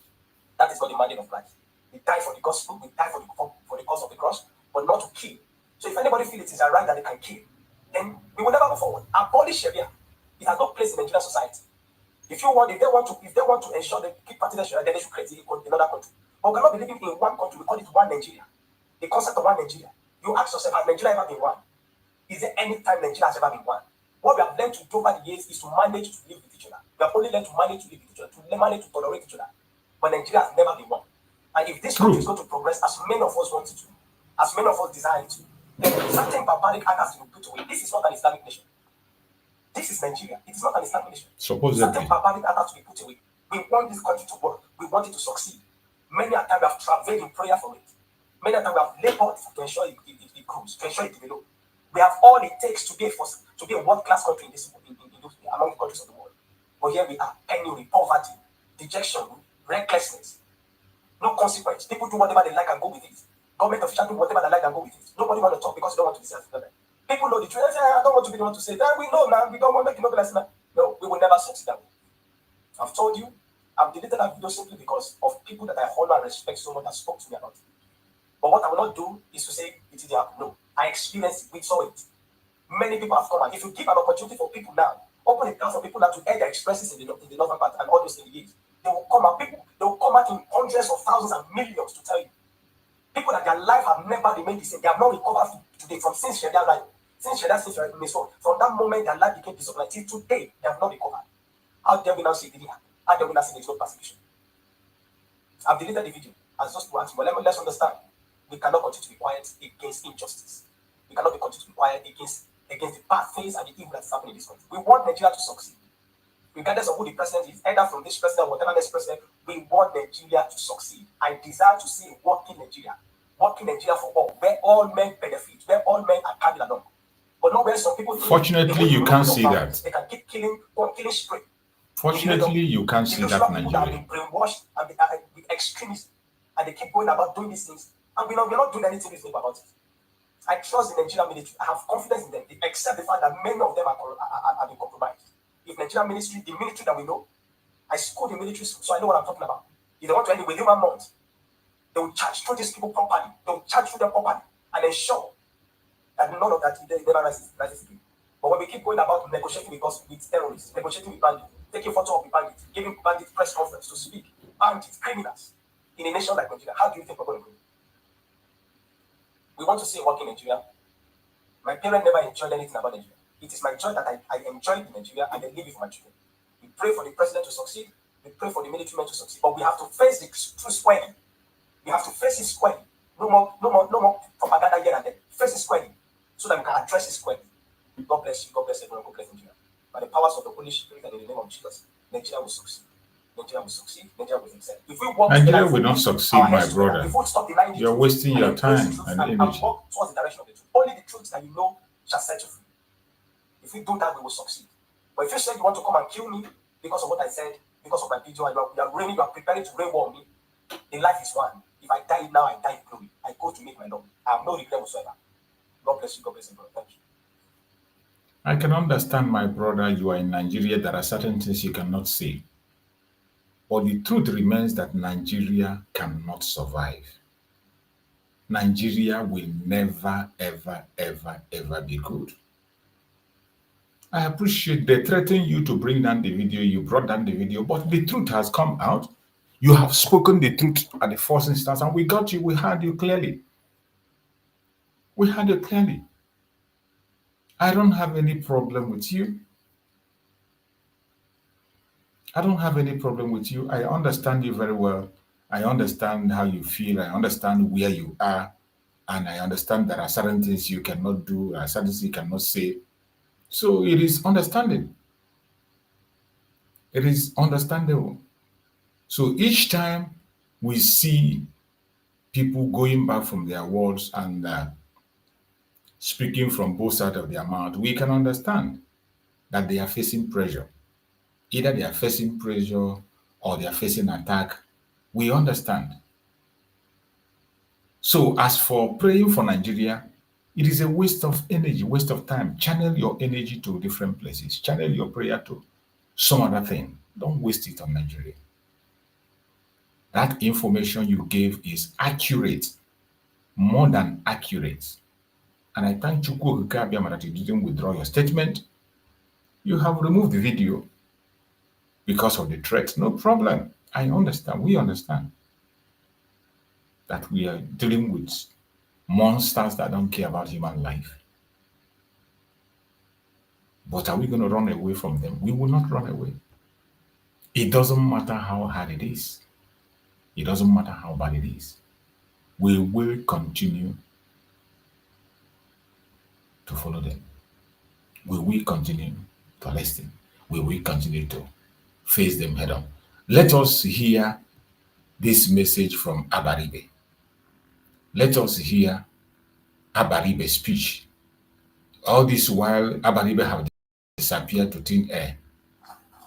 That is not the mandate of Christ. We die for the gospel, we die for the cause of the cross, but not to kill. So if anybody feels it is a right that they can kill, then we will never move forward. Abolish Sharia. It has no place in Nigerian society. If they want to ensure they keep practicing Sharia, then they should create another country. But we cannot be living in one country. We call it one Nigeria. The concept of one Nigeria. You ask yourself, has Nigeria ever been one? Is there any time Nigeria has ever been one? What we have learned to do over the years is to manage to live with each other. We have only learned to manage to live with each other, to manage to tolerate each other. But Nigeria has never been one. And if this country is going to progress as many of us want it to, as many of us desire it to, then certain barbaric acts have to be put away. This is not an Islamic nation. This is Nigeria. It is not an Islamic nation. Supposedly. Certain barbaric acts have to be put away. We want this country to work. We want it to succeed. Many a time we have traveled in prayer for it. Many a time we have labored to ensure it grows, to ensure it develops. We have all it takes to be a world-class country among the countries of the world. But here we are, penury, poverty, dejection, recklessness. No consequence. People do whatever they like and go with it. Government officials do whatever they like and go with it. Nobody want to talk because they don't want to be self-governed. People know the truth. They say, I don't want to be the one to say that. We know now. We don't want to make it look like that. No, we will never succeed that way. I've told you, I've deleted that video simply because of people that I honor and respect so much that spoke to me about it. But what I will not do is to say it didn't happen. No, I experienced it. We saw it. Many people have come out. If you give an opportunity for people now, open a chance for people now to air their expresses in the northern part and all those in the east, they will come out. They will come out in hundreds of thousands and millions to tell you. People that their life have never remained the same. They have not recovered today from since Sharia life. Since from that moment their life became disorganized till today, they have not recovered. How dare we now say it didn't happen? How dare we now say there is no persecution? I've deleted the video as just to ask you, but let's understand. We cannot continue to be quiet against injustice. We cannot continue to be quiet against the bad things and the evil that's happening in this country. We want Nigeria to succeed. Regardless of who the president is, either from this president or whatever next president, we want Nigeria to succeed. I desire to see a working Nigeria for all, where all men benefit, where all men are carried along. But not where some people. Fortunately, you can't see that. They can keep killing straight. Fortunately, you can't see that Nigeria. People have been brainwashed and with extremism, and they keep going about doing these things, and we're not doing anything reasonable about it. I trust the Nigerian military. I have confidence in them, except the fact that many of them are being compromised. If Nigerian military, the military that we know, I schooled the military, so I know what I'm talking about. If they want to end it within 1 month, they will charge through these people properly. They will charge through them properly and ensure that none of that never rises again. But when we keep going about negotiating with terrorists, negotiating with bandits, taking photos of the bandits, giving bandits press conference to speak, bandits, criminals, in a nation like Nigeria, how do you think we're going to do? We want to see a working Nigeria. My parents never enjoyed anything about Nigeria. It is my joy that I enjoy in Nigeria and I live it for my children. We pray for the president to succeed. We pray for the military men to succeed. But we have to face the truth squarely. We have to face it squarely. No more propaganda here and there. Face it squarely so that we can address it squarely. God bless you. God bless everyone. God bless Nigeria. By the powers of the Holy Spirit and in the name of Jesus, Nigeria will succeed. Nigeria will succeed. Nigeria will excel. If we work Nigeria will not succeed, my brother. You're wasting your time and energy. Walk towards the direction of the truth. Only the truth that you know shall set you free. If we do that, we will succeed. But if you say you want to come and kill me because of what I said, because of my video, and you are preparing to rain war on me, the life is one. If I die now, I die in glory. I go to make my Lord. I have no regret whatsoever. God bless you. God bless you, brother. Thank you. I can understand, my brother, you are in Nigeria. There are certain things you cannot say. But the truth remains that Nigeria cannot survive. Nigeria will never, ever, ever, ever be good. I appreciate they threatened you to bring down the video. You brought down the video, but the truth has come out. You have spoken the truth at the first instance, and we got you. We heard you clearly. We heard you clearly. I don't have any problem with you. I don't have any problem with you. I understand you very well. I understand how you feel. I understand where you are. And I understand there are certain things you cannot do, there are certain things you cannot say. So it is understanding. It is understandable. So each time we see people going back from their words and speaking from both sides of their mouth, we can understand that they are facing pressure. Either they are facing pressure or they are facing attack. We understand. So as for praying for Nigeria, it is a waste of energy, waste of time. Channel your energy to different places. Channel your prayer to some other thing. Don't waste it on Nigeria. That information you gave is accurate, more than accurate. And I thank Chukwu Abiyama that you didn't withdraw your statement. You have removed the video because of the threat. No problem. I understand. We understand that we are dealing with monsters that don't care about human life. But are we going to run away from them? We will not run away. It doesn't matter how hard it is. It doesn't matter how bad it is. We will continue to follow them. We will continue to listen. We will continue to face them head on. Let us hear this message from Abaribe. Let us hear Abaribe's speech. All this while, Abaribe have disappeared to thin air.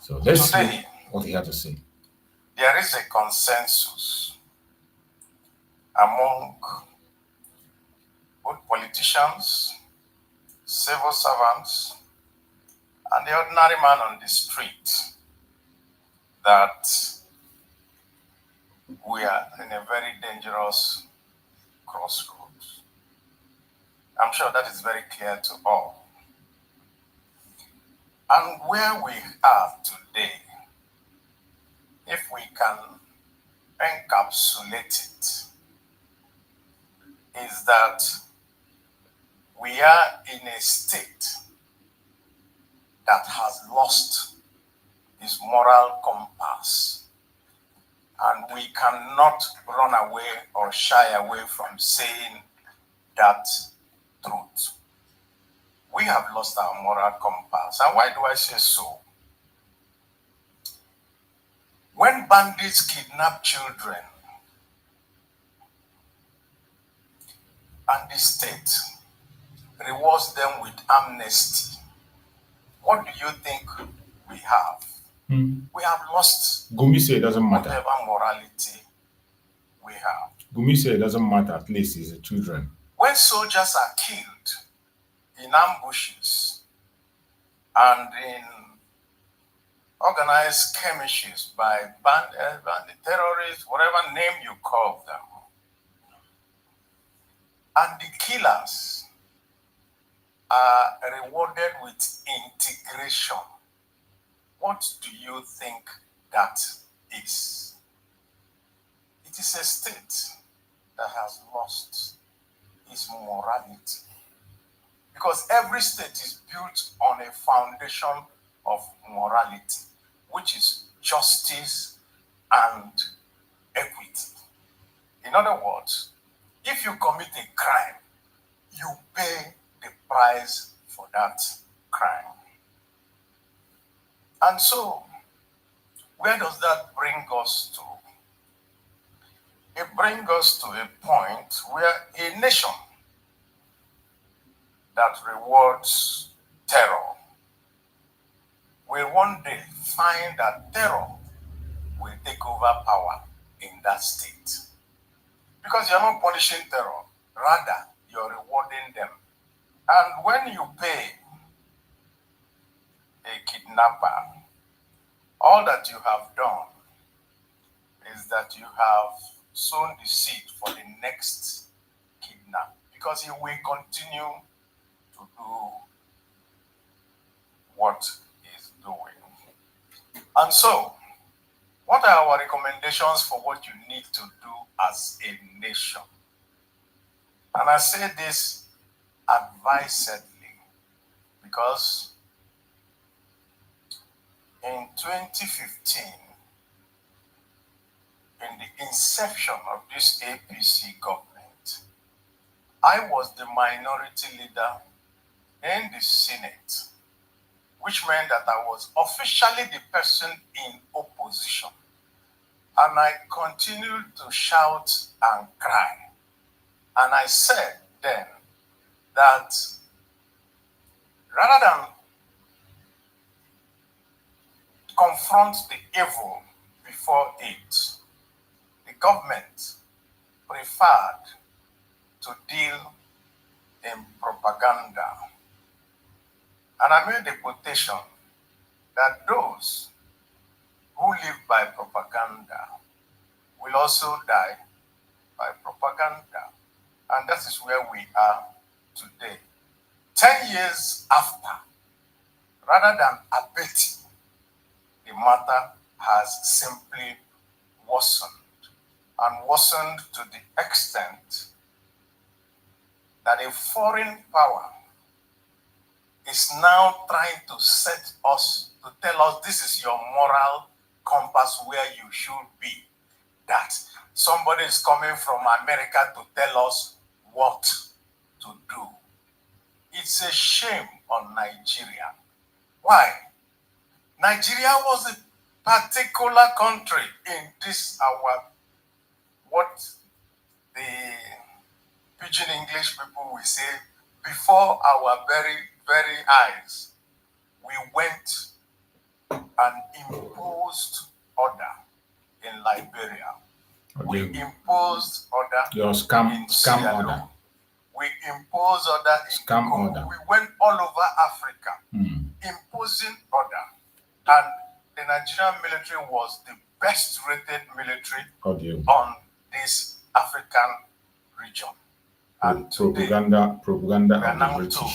So let's see what he had to say. There is a consensus among both politicians, civil servants, and the ordinary man on the street that we are in a very dangerous crossroads. I'm sure that is very clear to all. And where we are today, if we can encapsulate it, is that we are in a state that has lost its moral compass, and we cannot run away or shy away from saying that truth. We have lost our moral compass. And why do I say so? When bandits kidnap children and the state rewards them with amnesty, what do you think we have? We have lost Gumi say it doesn't matter. whatever morality we have. Gumi say it doesn't matter, at least it's the children. When soldiers are killed in ambushes and in organized skirmishes by bandit terrorists, whatever name you call them, and the killers are rewarded with integration, what do you think that is? It is a state that has lost its morality. Because every state is built on a foundation of morality, which is justice and equity. In other words, if you commit a crime, you pay the price for that crime. And so, where does that bring us to? It brings us to a point where a nation that rewards terror will one day find that terror will take over power in that state. Because you're not punishing terror, rather, you're rewarding them. And when you pay a kidnapper, all that you have done is that you have sown the seed for the next kidnap, because he will continue to do what he's doing. And so, what are our recommendations for what you need to do as a nation? And I say this advisedly because in 2015, in the inception of this APC government, I was the minority leader in the Senate, which meant that I was officially the person in opposition. And I continued to shout and cry. And I said then that rather than confront the evil before it, the government preferred to deal in propaganda. And I made a quotation that those who live by propaganda will also die by propaganda. And that is where we are today, 10 years after, rather than abating, the matter has simply worsened, and worsened to the extent that a foreign power is now trying to set us, to tell us this is your moral compass where you should be. That somebody is coming from America to tell us what to do. It's a shame on Nigeria. Why? Nigeria was a particular country in this our, what the pidgin English people will say, before our very, very eyes. We went and imposed order in Liberia. We imposed order Your in scam Sierra order. Leone. We imposed order in Scam Congo. order. We went all over Africa imposing order. And the Nigerian military was the best rated military on this African region. And today, Propaganda we of are the now British. told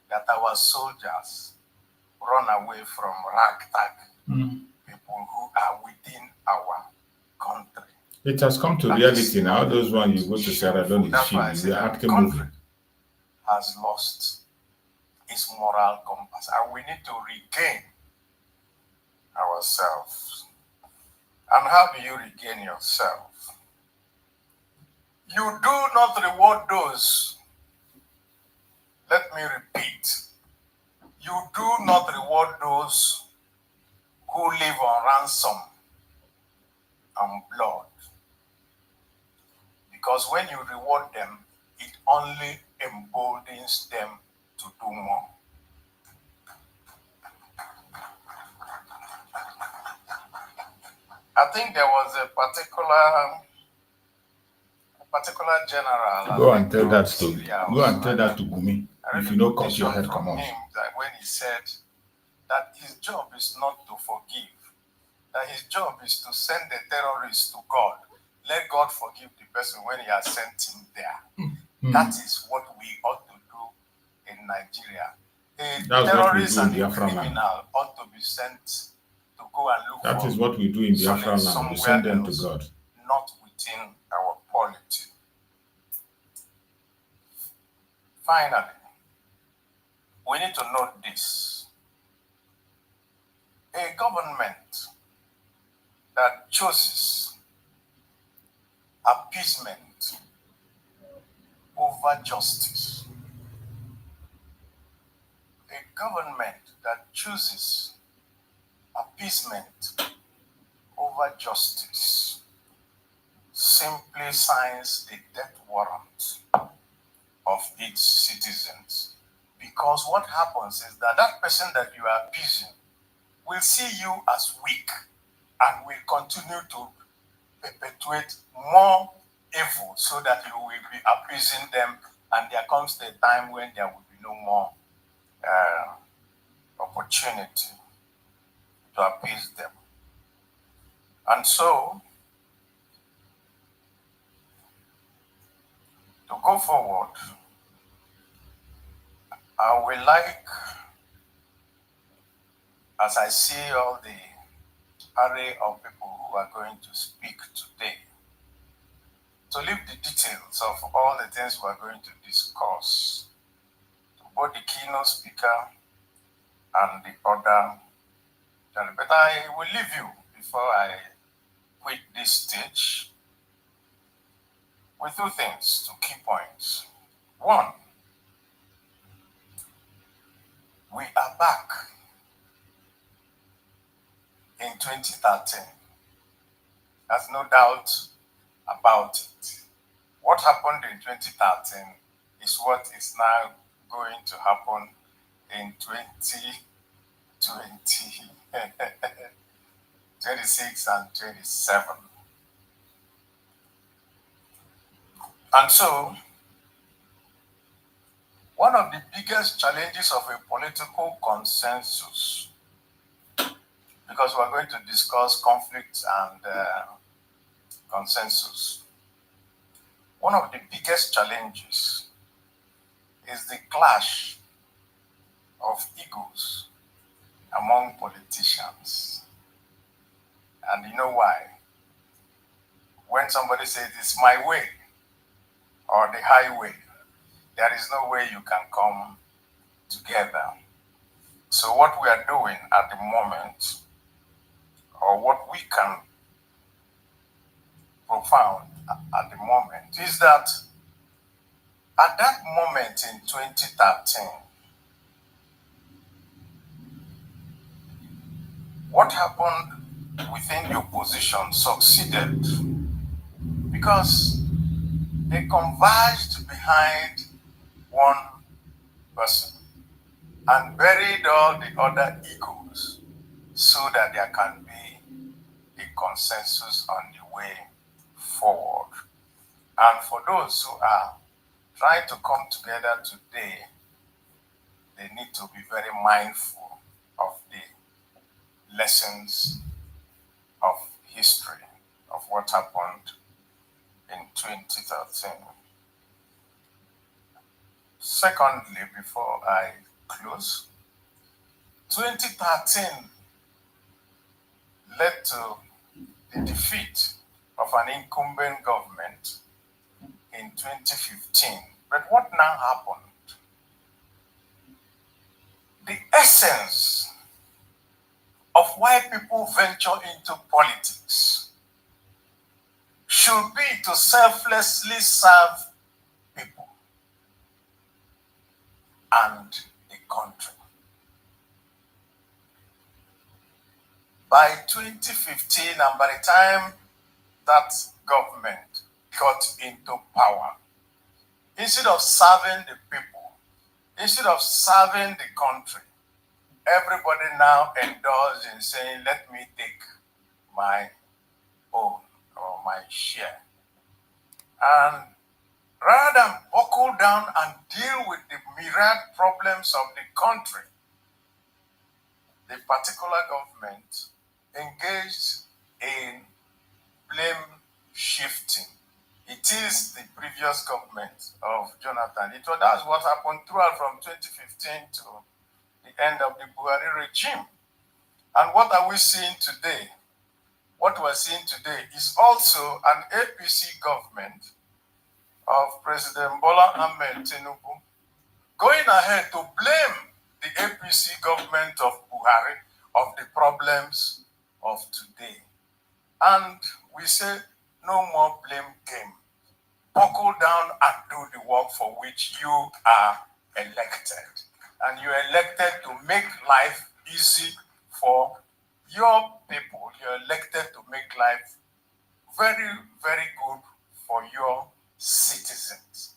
that our soldiers run away from ragtag people who are within our country. It has come to That reality is now. Those ones you go to Sierra Leone, That's why I is say we are that the acting country movie. has lost its moral compass, and we need to regain ourselves. And how do you regain yourself? You do not reward those. Let me repeat. You do not reward those who live on ransom and blood. Because when you reward them, it only emboldens them to do more. I think there was a particular general. Go and tell that story. Go and tell that to Gumi. If you don't cut your head, come on. Him that when he said that his job is not to forgive, that his job is to send the terrorists to God. Let God forgive the person when he has sent him there. That is what we ought to do in Nigeria. A terrorist and a criminal ought to be sent to go and look for. That is what we do in Biafra land. We send them to God. Not within our polity. Finally, we need to note this. A government that chooses appeasement over justice, a government that chooses appeasement over justice simply signs the death warrant of its citizens. Because what happens is that that person that you are appeasing will see you as weak and will continue to perpetuate more evil so that you will be appeasing them, and there comes the time when there will be no more opportunity to appease them. And so, to go forward, I would like, as I see all the array of people who are going to speak today, to leave the details of all the things we are going to discuss to both the keynote speaker and the other. But I will leave you, before I quit this stage, with two things, two key points. One, we are back in 2013. There's no doubt about it. What happened in 2013 is what is now going to happen in 2020, 26 and 27. And so, one of the biggest challenges of a political consensus, because we're going to discuss conflict and consensus, one of the biggest challenges is the clash of egos among politicians. And you know why? When somebody says it's my way or the highway, there is no way you can come together. So what we are doing at the moment, or what we can profound at the moment, is that at that moment in 2013, what happened within the opposition succeeded because they converged behind one person and buried all the other egos so that there can be a consensus on the way forward. And for those who are trying to come together today, they need to be very mindful of the lessons of history, of what happened in 2013. Secondly, before I close, 2013 led to the defeat of an incumbent government in 2015. But what now happened? The essence of why people venture into politics should be to selflessly serve people and the country. By 2015, and by the time that government got into power, instead of serving the people, instead of serving the country, everybody now endorses in saying, let me take my own or my share. And rather than buckle down and deal with the myriad problems of the country, the particular government engaged in blame shifting. It is the previous government of Jonathan. That's what happened throughout from 2015 to the end of the Buhari regime. And what are we seeing today? What we're seeing today is also an APC government of President Bola Ahmed Tinubu going ahead to blame the APC government of Buhari of the problems of today. And we say, no more blame game. Buckle down and do the work for which you are elected. And you're elected to make life easy for your people. You're elected to make life very, very good for your citizens.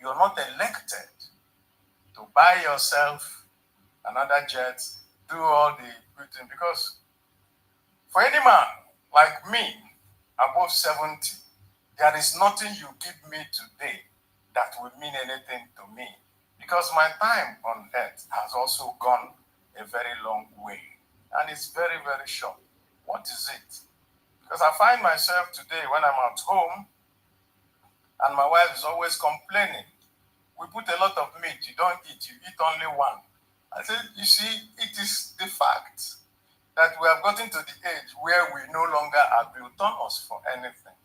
You're not elected to buy yourself another jet, do all the good things. Because for any man like me, above 70, there is nothing you give me today that will mean anything to me. Because my time on earth has also gone a very long way. And it's very, very short. What is it? Because I find myself today when I'm at home, and my wife is always complaining. We put a lot of meat, you don't eat, you eat only one. I said, you see, it is the fact that we have gotten to the age where we no longer are glutinous for anything.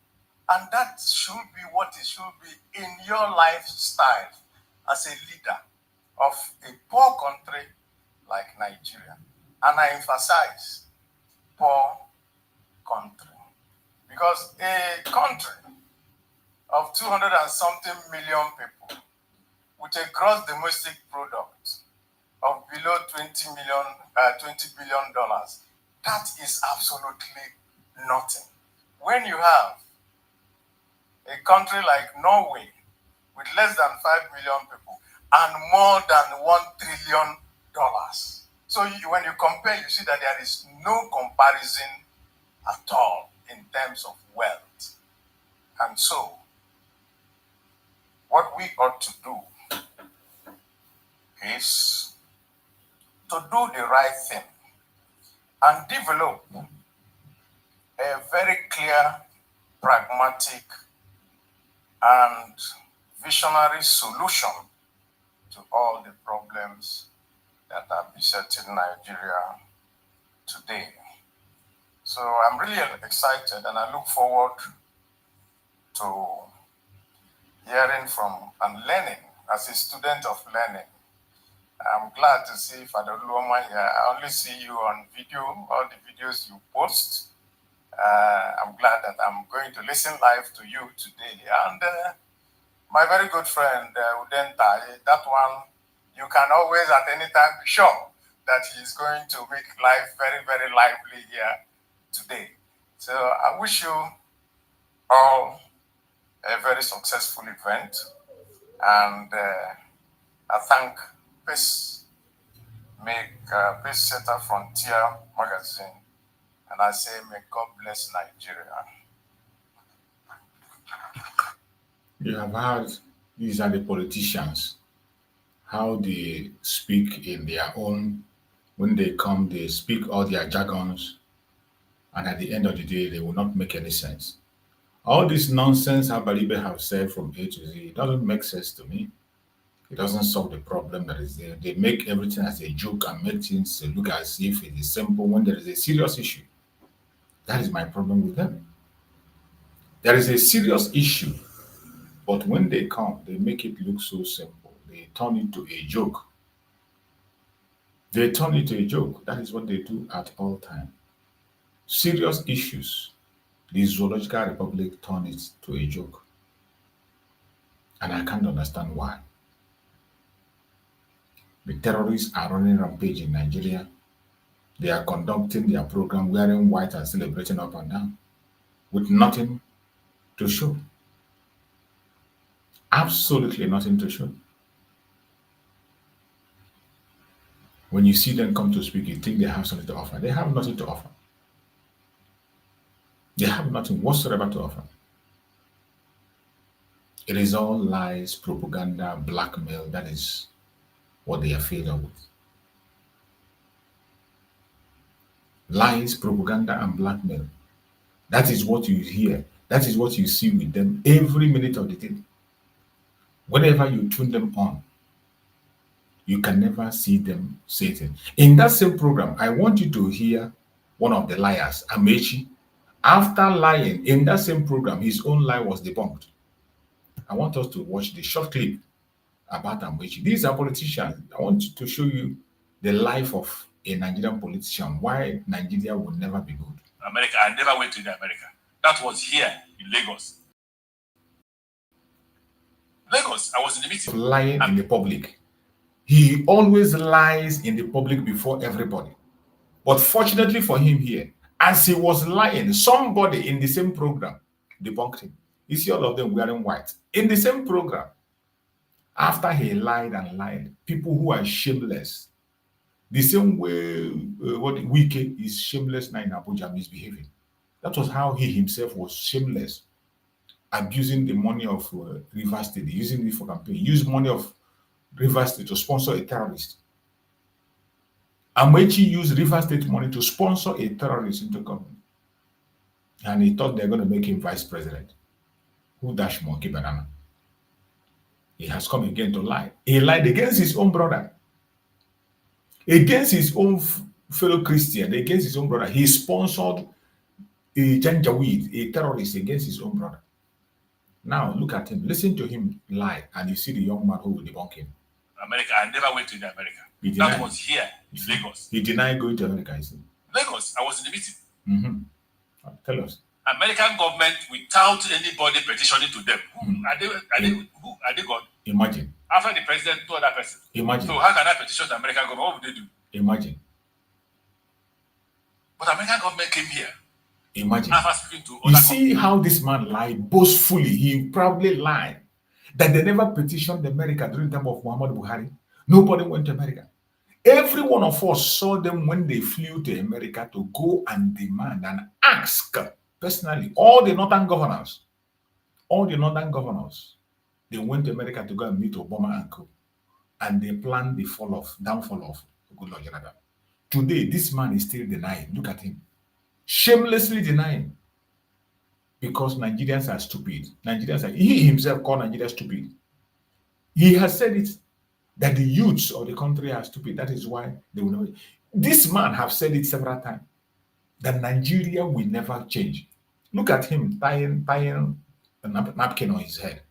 And that should be what it should be in your lifestyle as a leader of a poor country like Nigeria. And I emphasize poor country. Because a country of 200 and something million people with a gross domestic product of below $20 billion, that is absolutely nothing. When you have a country like Norway with less than 5 million people and more than $1 trillion, so when you compare, you see that there is no comparison at all in terms of wealth. And so, what we ought to do is to do the right thing and develop a very clear, pragmatic, and visionary solution to all the problems that are besetting Nigeria today. So I'm really excited, and I look forward to hearing from and learning as a student of learning. I'm glad to see Father Luoma here. I only see you on video, all the videos you post. I'm glad that I'm going to listen live to you today. And my very good friend, Udenta, that one, you can always at any time be sure that he's going to make life very, very lively here today. So I wish you all a very successful event. And I thank Peace Setter Frontier Magazine. And I say, may God bless Nigeria. You have heard, these are the politicians, how they speak in their own, when they come, they speak all their jargons, and at the end of the day, they will not make any sense. All this nonsense Habaribe have said from A to Z, it doesn't make sense to me. It doesn't solve the problem that is there. They make everything as a joke and make things look as if it is simple when there is a serious issue. That is my problem with them. There is a serious issue, but when they come, they make it look so simple. They turn it to a joke. They turn it to a joke. That is what they do at all times. Serious issues, the Zoological Republic turn it to a joke. And I can't understand why. The terrorists are running rampage in Nigeria. They are conducting their program wearing white and celebrating up and down with nothing to show. Absolutely nothing to show. When you see them come to speak, you think they have something to offer. They have nothing to offer. They have nothing whatsoever to offer. It is all lies, propaganda, blackmail. That is what they are filled up with. Lies, propaganda, and blackmail. That is what you hear. That is what you see with them every minute of the day. Whenever you tune them on, you can never see them say it. In that same program, I want you to hear one of the liars, Amechi. After lying in that same program, his own lie was debunked. I want us to watch the short clip about Amechi. These are politicians. I want to show you the life of a Nigerian politician, why Nigeria will never be good. America, I never went to America. That was here in Lagos. Lagos, I was in the meeting. Lying in the public. He always lies in the public before everybody. But fortunately for him here, as he was lying, somebody in the same program debunked him. You see all of them wearing white. In the same program, after he lied and lied, people who are shameless, the same way what Wike is shameless now in Abuja misbehaving. That was how he himself was shameless, abusing the money of Rivers State, using it for campaign, use money of Rivers State to sponsor a terrorist. Amechi used Rivers State money to sponsor a terrorist into government. And he thought they're going to make him vice president. Who dash monkey banana? He has come again to lie. He lied against his own brother, against his own fellow Christian, against his own brother. He sponsored a Janjaweed, a terrorist, against his own brother. Now look at him, listen to him lie, and you see the young man who will debunk him. America, I never went to America. That was here in Lagos. He denied going to America, I see. Lagos, I was in the meeting. Tell us. American government without anybody petitioning to them. Who are they God? Imagine. After the president told that person. Imagine. So how can I petition the American government? What would they do? Imagine. But American government came here. Imagine. After speaking to you see how this man lied boastfully. He proudly lied that they never petitioned America during the time of Muhammad Buhari. Nobody went to America. Every one of us saw them when they flew to America to go and demand and ask personally. All the northern governors, they went to America to go and meet Obama and co. And they planned the downfall of Goodluck Jonathan. Today, this man is still denying. Look at him. Shamelessly denying. Because Nigerians are stupid. He himself called Nigeria stupid. He has said it. that the youths of the country are stupid. That is why they will never. This man have said it several times that Nigeria will never change. Look at him tying a napkin on his head.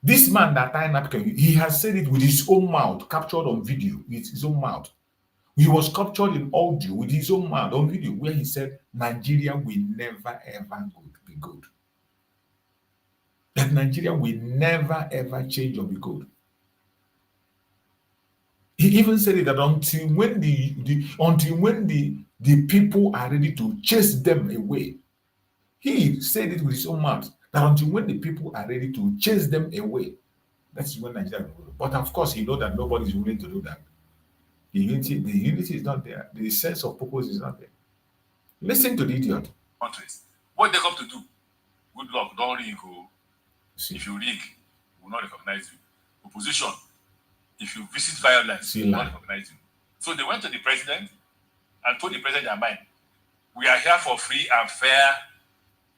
This man that tied napkin, he has said it with his own mouth, captured on video with his own mouth. He was captured in audio with his own mouth on video, where he said Nigeria will never ever be good. That Nigeria will never ever change or be good. He even said it that until when the people are ready to chase them away. He said it with his own mouth that until when the people are ready to chase them away, that's when Nigeria will. But of course, he knows that nobody is willing to do that. The unity is not there. The sense of purpose is not there. Listen to the idiot. Countries. What they come to do? Good luck. Don't rig. See. If you rig, we will not recognize you. Opposition. If you visit violence, we will not recognize you. So they went to the president and told the president their mind. We are here for free and fair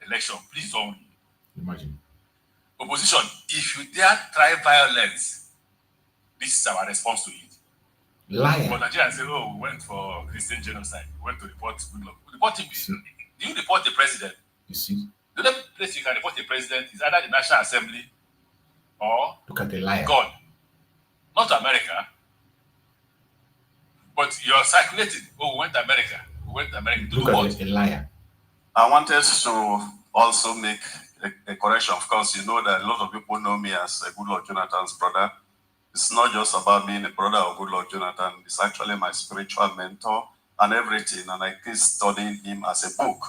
election. Please don't. Imagine. Opposition, if you dare try violence, this is our response to it. Liar. But Nigerians say, oh, we went for Christian genocide. We went to report Goodluck. Report him. Do you report the president? You see? The only place you can report the president is either the National Assembly or look at the liar. God. Not America. But you're circulating. Oh, we went to America. We went to America. Look at the liar. I wanted to also make a correction. Of course, you know that a lot of people know me as Goodluck Jonathan's brother. It's not just about being a brother of Goodluck Jonathan. It's actually my spiritual mentor and everything. And I keep studying him as a book,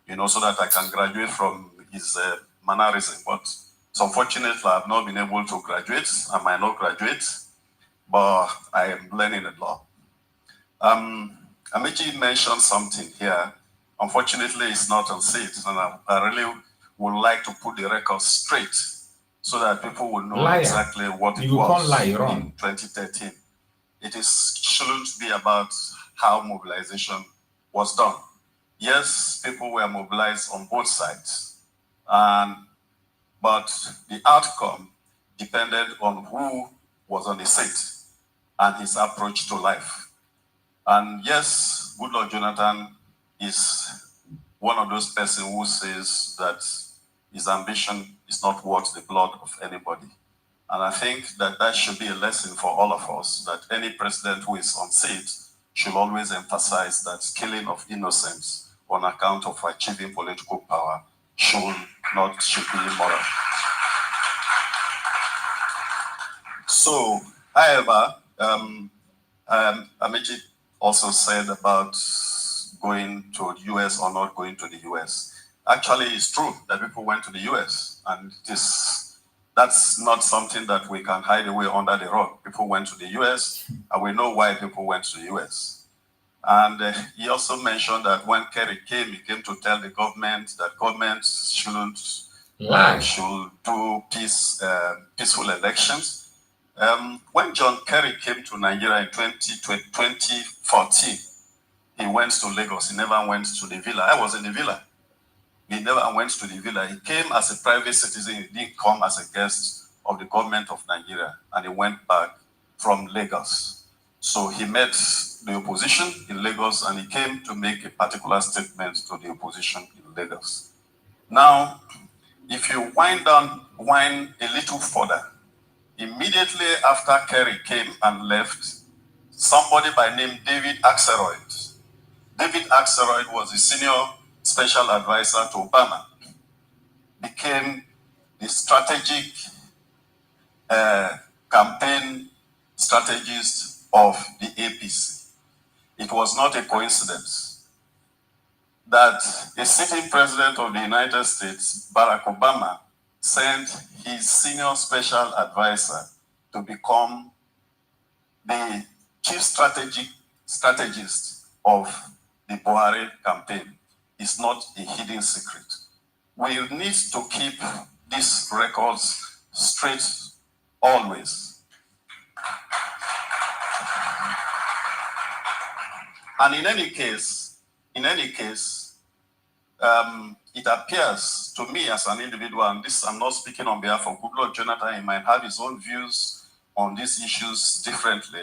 you know, so that I can graduate from his mannerism. But unfortunately, I have not been able to graduate. I might not graduate, but I am learning a lot. Amici mentioned something here. Unfortunately, it's not on seat, and I really would like to put the record straight so that people will know exactly what it was in 2013. It shouldn't be about how mobilization was done. Yes, people were mobilized on both sides, but the outcome depended on who was on the seat and his approach to life. And yes, Goodluck Jonathan is one of those persons who says that his ambition is not worth the blood of anybody. And I think that that should be a lesson for all of us, that any president who is on seat should always emphasize that killing of innocents on account of achieving political power should be immoral. So, however, Amici also said about going to the US or not going to the US. Actually, it's true that people went to the US, and that's not something that we can hide away under the rug. People went to the US, and we know why people went to the US. And he also mentioned that when Kerry came, he came to tell the government that government should do peaceful elections. When John Kerry came to Nigeria in 2014, he went to Lagos. He never went to the villa. I was in the villa. He never went to the villa. He came as a private citizen. He didn't come as a guest of the government of Nigeria. And he went back from Lagos. So he met the opposition in Lagos, and he came to make a particular statement to the opposition in Lagos. Now, if you wind a little further, immediately after Kerry came and left, somebody by name David Axelrod. David Axelrod was the senior special advisor to Obama, became the strategic campaign strategist of the APC. It was not a coincidence that a sitting president of the United States, Barack Obama, sent his senior special advisor to become the chief strategist of the Buhari campaign. It's not a hidden secret. We need to keep these records straight always. And in any case, it appears to me as an individual, and this I'm not speaking on behalf of Goodluck Jonathan, he might have his own views on these issues differently.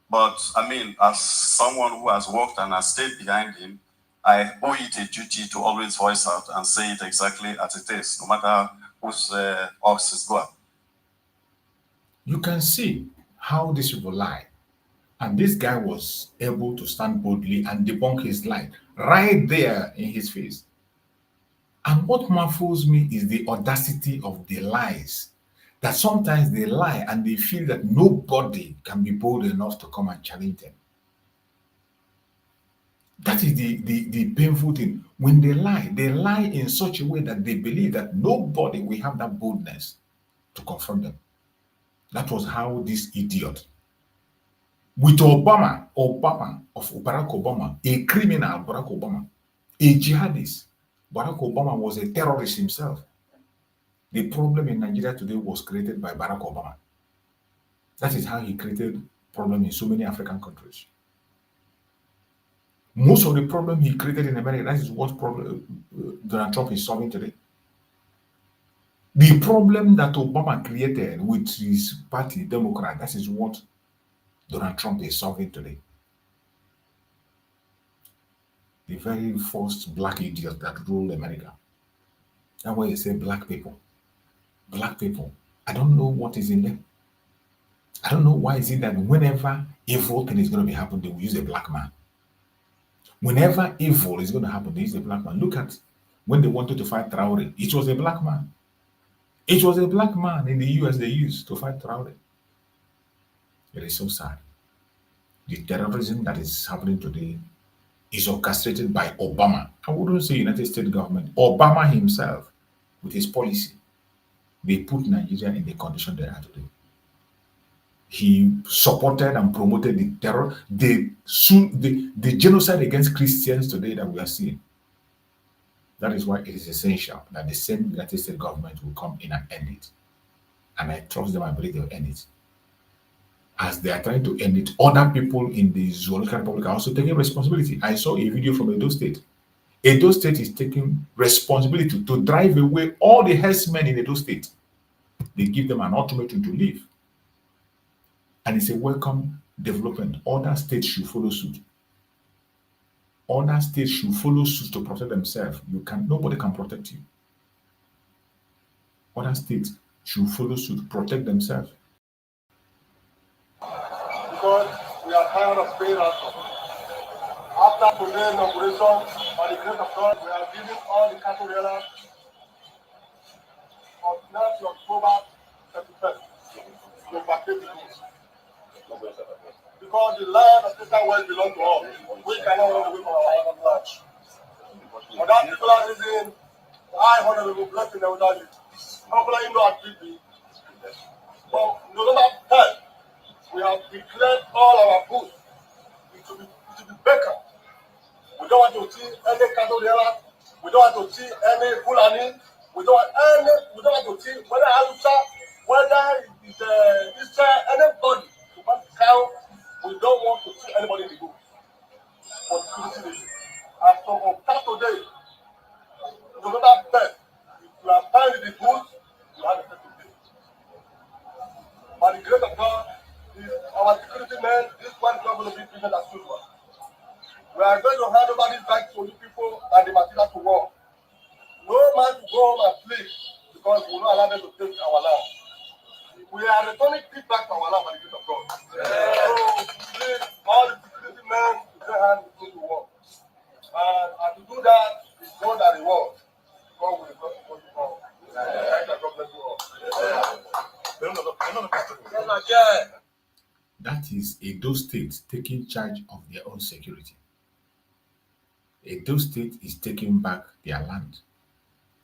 But I mean, as someone who has worked and has stayed behind him, I owe it a duty to always voice out and say it exactly as it is, no matter whose ox is going. You can see how these people lie. And this guy was able to stand boldly and debunk his lie right there in his face. And what baffles me is the audacity of the lies. That sometimes they lie and they feel that nobody can be bold enough to come and challenge them. That is the painful thing. When they lie in such a way that they believe that nobody will have that boldness to confront them. That was how this idiot, with Obama of Barack Obama, a criminal Barack Obama, a jihadist. Barack Obama was a terrorist himself. The problem in Nigeria today was created by Barack Obama. That is how he created problem in so many African countries. Most of the problem he created in America, that is what problem Donald Trump is solving today. The problem that Obama created with his party, Democrat, that is what Donald Trump is solving today. The very first black idiot that ruled America. That's why you say black people. Black people. I don't know what is in them. I don't know why is it that whenever evil thing is going to be happening, they will use a black man. Whenever evil is going to happen, they use a black man. Look at when they wanted to fight Traore. It was a black man. It was a black man in the US they used to fight Traore. It is so sad. The terrorism that is happening today is orchestrated by Obama. I wouldn't say United States government. Obama himself, with his policy, they put Nigeria in the condition they are today. He supported and promoted the terror, the genocide against Christians today that we are seeing. That is why it is essential that the same United States government will come in and end it. And I trust them, I believe they'll end it. As they are trying to end it, other people in the Zoological Republic are also taking responsibility. I saw a video from Edo State. Edo State is taking responsibility to drive away all the herdsmen in Edo State. They give them an ultimatum to leave. And it's a welcome development. Other states should follow suit. Other states should follow suit to protect themselves. Nobody can protect you. Other states should follow suit, protect themselves. Because we are tired of paying ransom. After today's inauguration, by the grace of God, we are giving all the cattle dealers on 9th October 31st to vacate the goods. Because the land of Satan well belongs to us. We cannot run away from our own land. For that particular reason, I honorable blessing them without you. Popular Indo activity. From November 10th, we have declared all our goods to be vacant. We don't want to see any cattle dealer. We don't want to see any Fulani. We don't want to see whether Hausa, whether it's anybody. Cow, we don't want to see anybody in the book for security reasons. As from today, November 10th, if you are found in the goods, you have a second day. By the grace of God, our security men, this one is not going to be treated as usual. We are going to hand over this back to you people and the material to war. No man to go home and sleep because we will not allow them to take our land. We are returning it back to our land by the grace of God. So, please, all the security men to their hands to work. And to do that is God that reward. God will not support you all. God bless you all. That is Edo State taking charge of their own security. Edo State is taking back their land.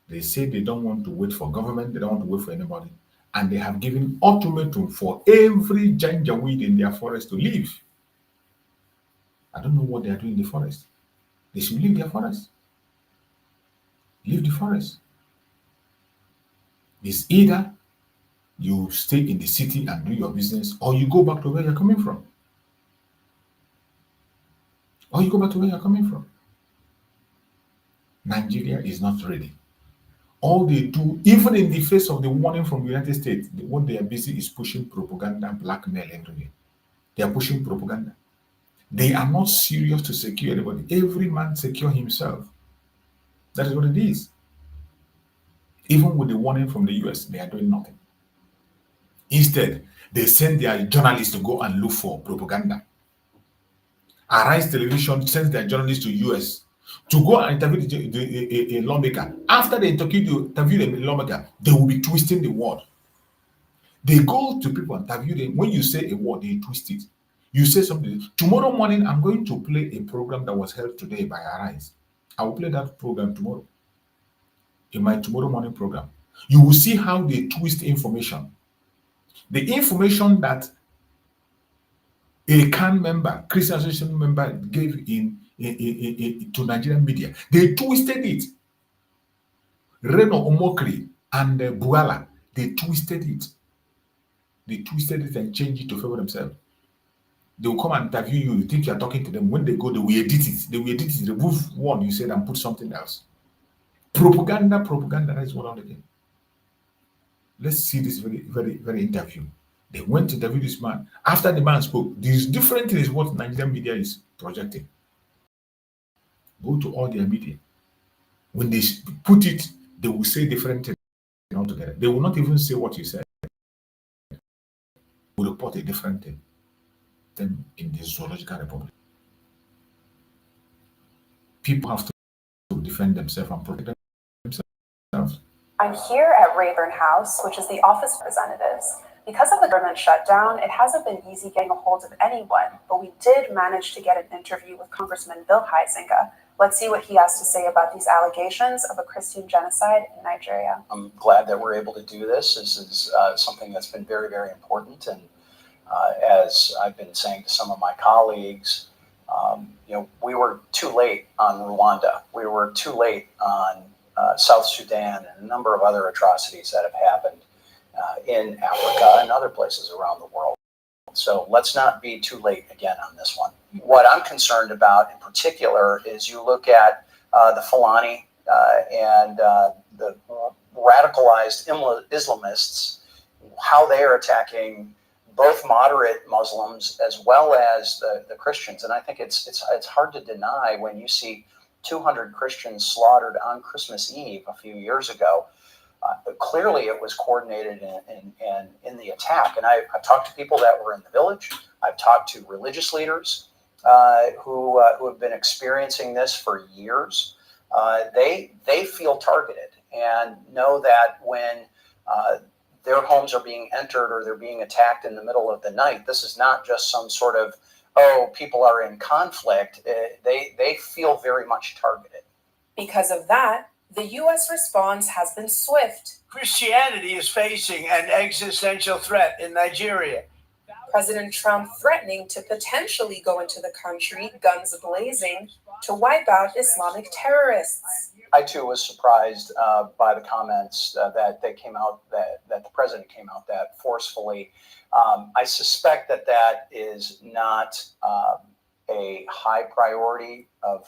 They say they don't want to wait for government, they don't want to wait for anybody. And they have given ultimatum for every janjaweed in their forest to leave. I don't know what they are doing in the forest. They should leave their forest. Leave the forest. It's either you stay in the city and do your business, or you go back to where you're coming from. Nigeria is not ready. All they do, even in the face of the warning from the United States, what they are busy is pushing propaganda, blackmail everywhere. They are pushing propaganda. They are not serious to secure anybody. Every man secure himself. That is what it is. Even with the warning from the US, they are doing nothing. Instead, they send their journalists to go and look for propaganda. Arise Television sends their journalists to US to go and interview a lawmaker. After they interview the lawmaker, they will be twisting the word. They go to people and interview them. When you say a word, they twist it. You say something. Tomorrow morning, I'm going to play a program that was held today by Arise. I will play that program tomorrow. In my tomorrow morning program. You will see how they twist information. The information that a CAN member, Christian Association member, gave to Nigerian media, they twisted it. Reno Omokri and Buala, they twisted it. They twisted it and changed it to favor themselves. They will come and interview you. You think you are talking to them. When they go, they will edit it. They will edit it, remove one you said and put something else. Propaganda, that is what I'm doing. Let's see this very interview. They went to interview this man. After the man spoke, this different thing is what Nigerian media is projecting. Go to all their media. When they put it, they will say different things altogether. They will not even say what you said. They will report a different thing than in the Zoological Republic. People have to defend themselves and protect themselves. I'm here at Rayburn House, which is the Office of Representatives. Because of the government shutdown, it hasn't been easy getting a hold of anyone, but we did manage to get an interview with Congressman Bill Huizenga. Let's see what he has to say about these allegations of a Christian genocide in Nigeria. I'm glad that we're able to do this. This is something that's been very, very important. And as I've been saying to some of my colleagues, we were too late on Rwanda. We were too late on South Sudan and a number of other atrocities that have happened in Africa and other places around the world. So let's not be too late again on this one. What I'm concerned about in particular is you look at the Fulani and the radicalized Islamists, how they are attacking both moderate Muslims as well as the Christians. And I think it's hard to deny when you see 200 Christians slaughtered on Christmas Eve a few years ago. Clearly, it was coordinated in the attack. And I've talked to people that were in the village. I've talked to religious leaders who have been experiencing this for years. They feel targeted and know that when their homes are being entered or they're being attacked in the middle of the night, this is not just some sort of, people are in conflict. They feel very much targeted. Because of that, the U.S. response has been swift. Christianity is facing an existential threat in Nigeria. President Trump threatening to potentially go into the country, guns blazing, to wipe out Islamic terrorists. I too was surprised by the comments that came out, that the president came out that forcefully. I suspect that is not a high priority of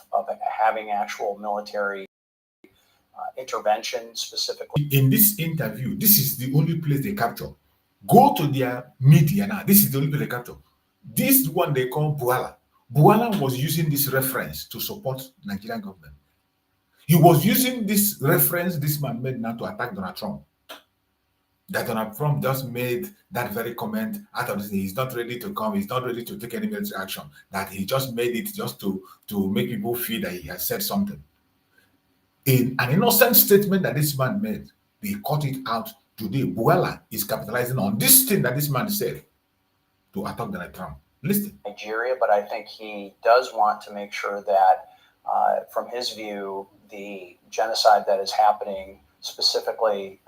having actual military intervention specifically. In this interview, this is the only place they capture. Go to their media now. This is the only place they capture. This one they call Buala. Buala was using this reference to support Nigerian government. He was using this reference this man made now to attack Donald Trump. That Donald Trump just made that very comment out of this. He's not ready to come. He's not ready to take any military action. That he just made it just to make people feel that he has said something. In an innocent statement that this man made, they cut it out today. Buala is capitalizing on this thing that this man said to attack Donald Trump. Listen. Nigeria, but I think he does want to make sure that, from his view, the genocide that is happening specifically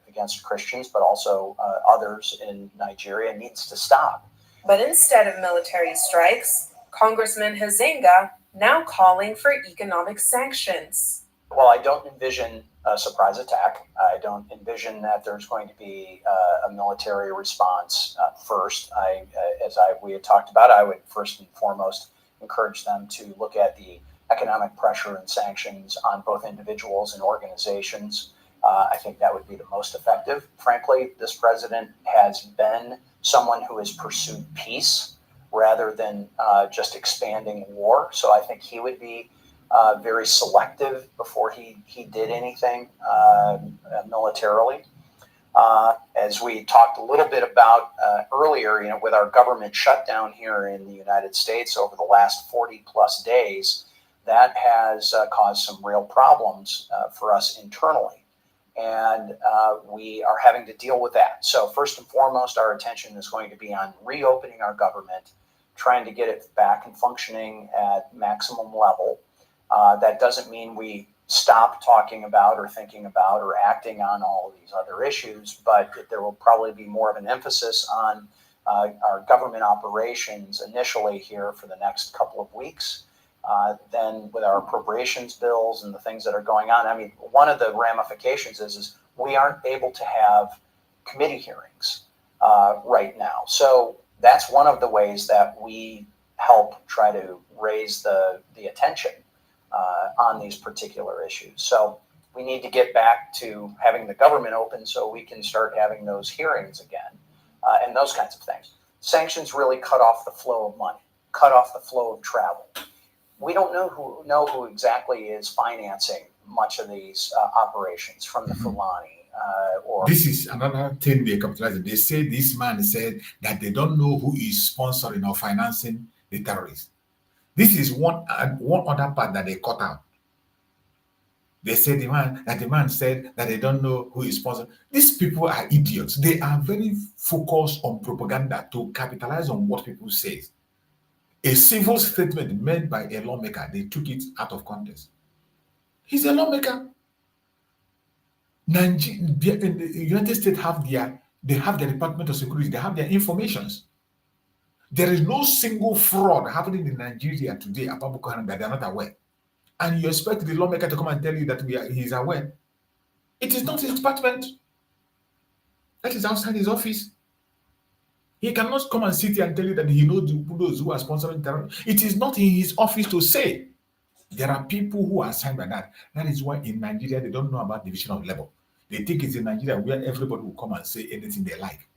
against Christians, but also others in Nigeria, needs to stop. But instead of military strikes, Congressman Huizenga now calling for economic sanctions. Well, I don't envision a surprise attack. I don't envision that there's going to be a military response first. As we had talked about, I would first and foremost encourage them to look at the economic pressure and sanctions on both individuals and organizations I think that would be the most effective. Frankly, this president has been someone who has pursued peace rather than just expanding war. So I think he would be very selective before he did anything militarily. As we talked a little bit about earlier, with our government shutdown here in the United States over the last 40 plus days, that has caused some real problems for us internally. And we are having to deal with that. So first and foremost, our attention is going to be on reopening our government, trying to get it back and functioning at maximum level. That doesn't mean we stop talking about or thinking about or acting on all of these other issues, but there will probably be more of an emphasis on our government operations initially here for the next couple of weeks. Then with our appropriations bills and the things that are going on, I mean, one of the ramifications is we aren't able to have committee hearings right now. So that's one of the ways that we help try to raise the attention on these particular issues. So we need to get back to having the government open so we can start having those hearings again and those kinds of things. Sanctions really cut off the flow of money, cut off the flow of travel. We don't know who exactly is financing much of these operations from the Fulani or. This is another thing they capitalize. They say this man said that they don't know who is sponsoring or financing the terrorists. This is one other part that they cut out. They said the man said that they don't know who is sponsoring. These people are idiots. They are very focused on propaganda to capitalize on what people say. A civil statement made by a lawmaker, they took it out of context. He's a lawmaker. The United States have their Department of Security, they have their informations. There is no single fraud happening in Nigeria today about Boko Haram that they are not aware. And you expect the lawmaker to come and tell you that he is aware. It is not his department. That is outside his office. He cannot come and sit here and tell you that he knows who are sponsoring terror. It is not in his office to say. There are people who are assigned by that. That is why in Nigeria, they don't know about division of labor. They think it's in Nigeria where everybody will come and say anything they like.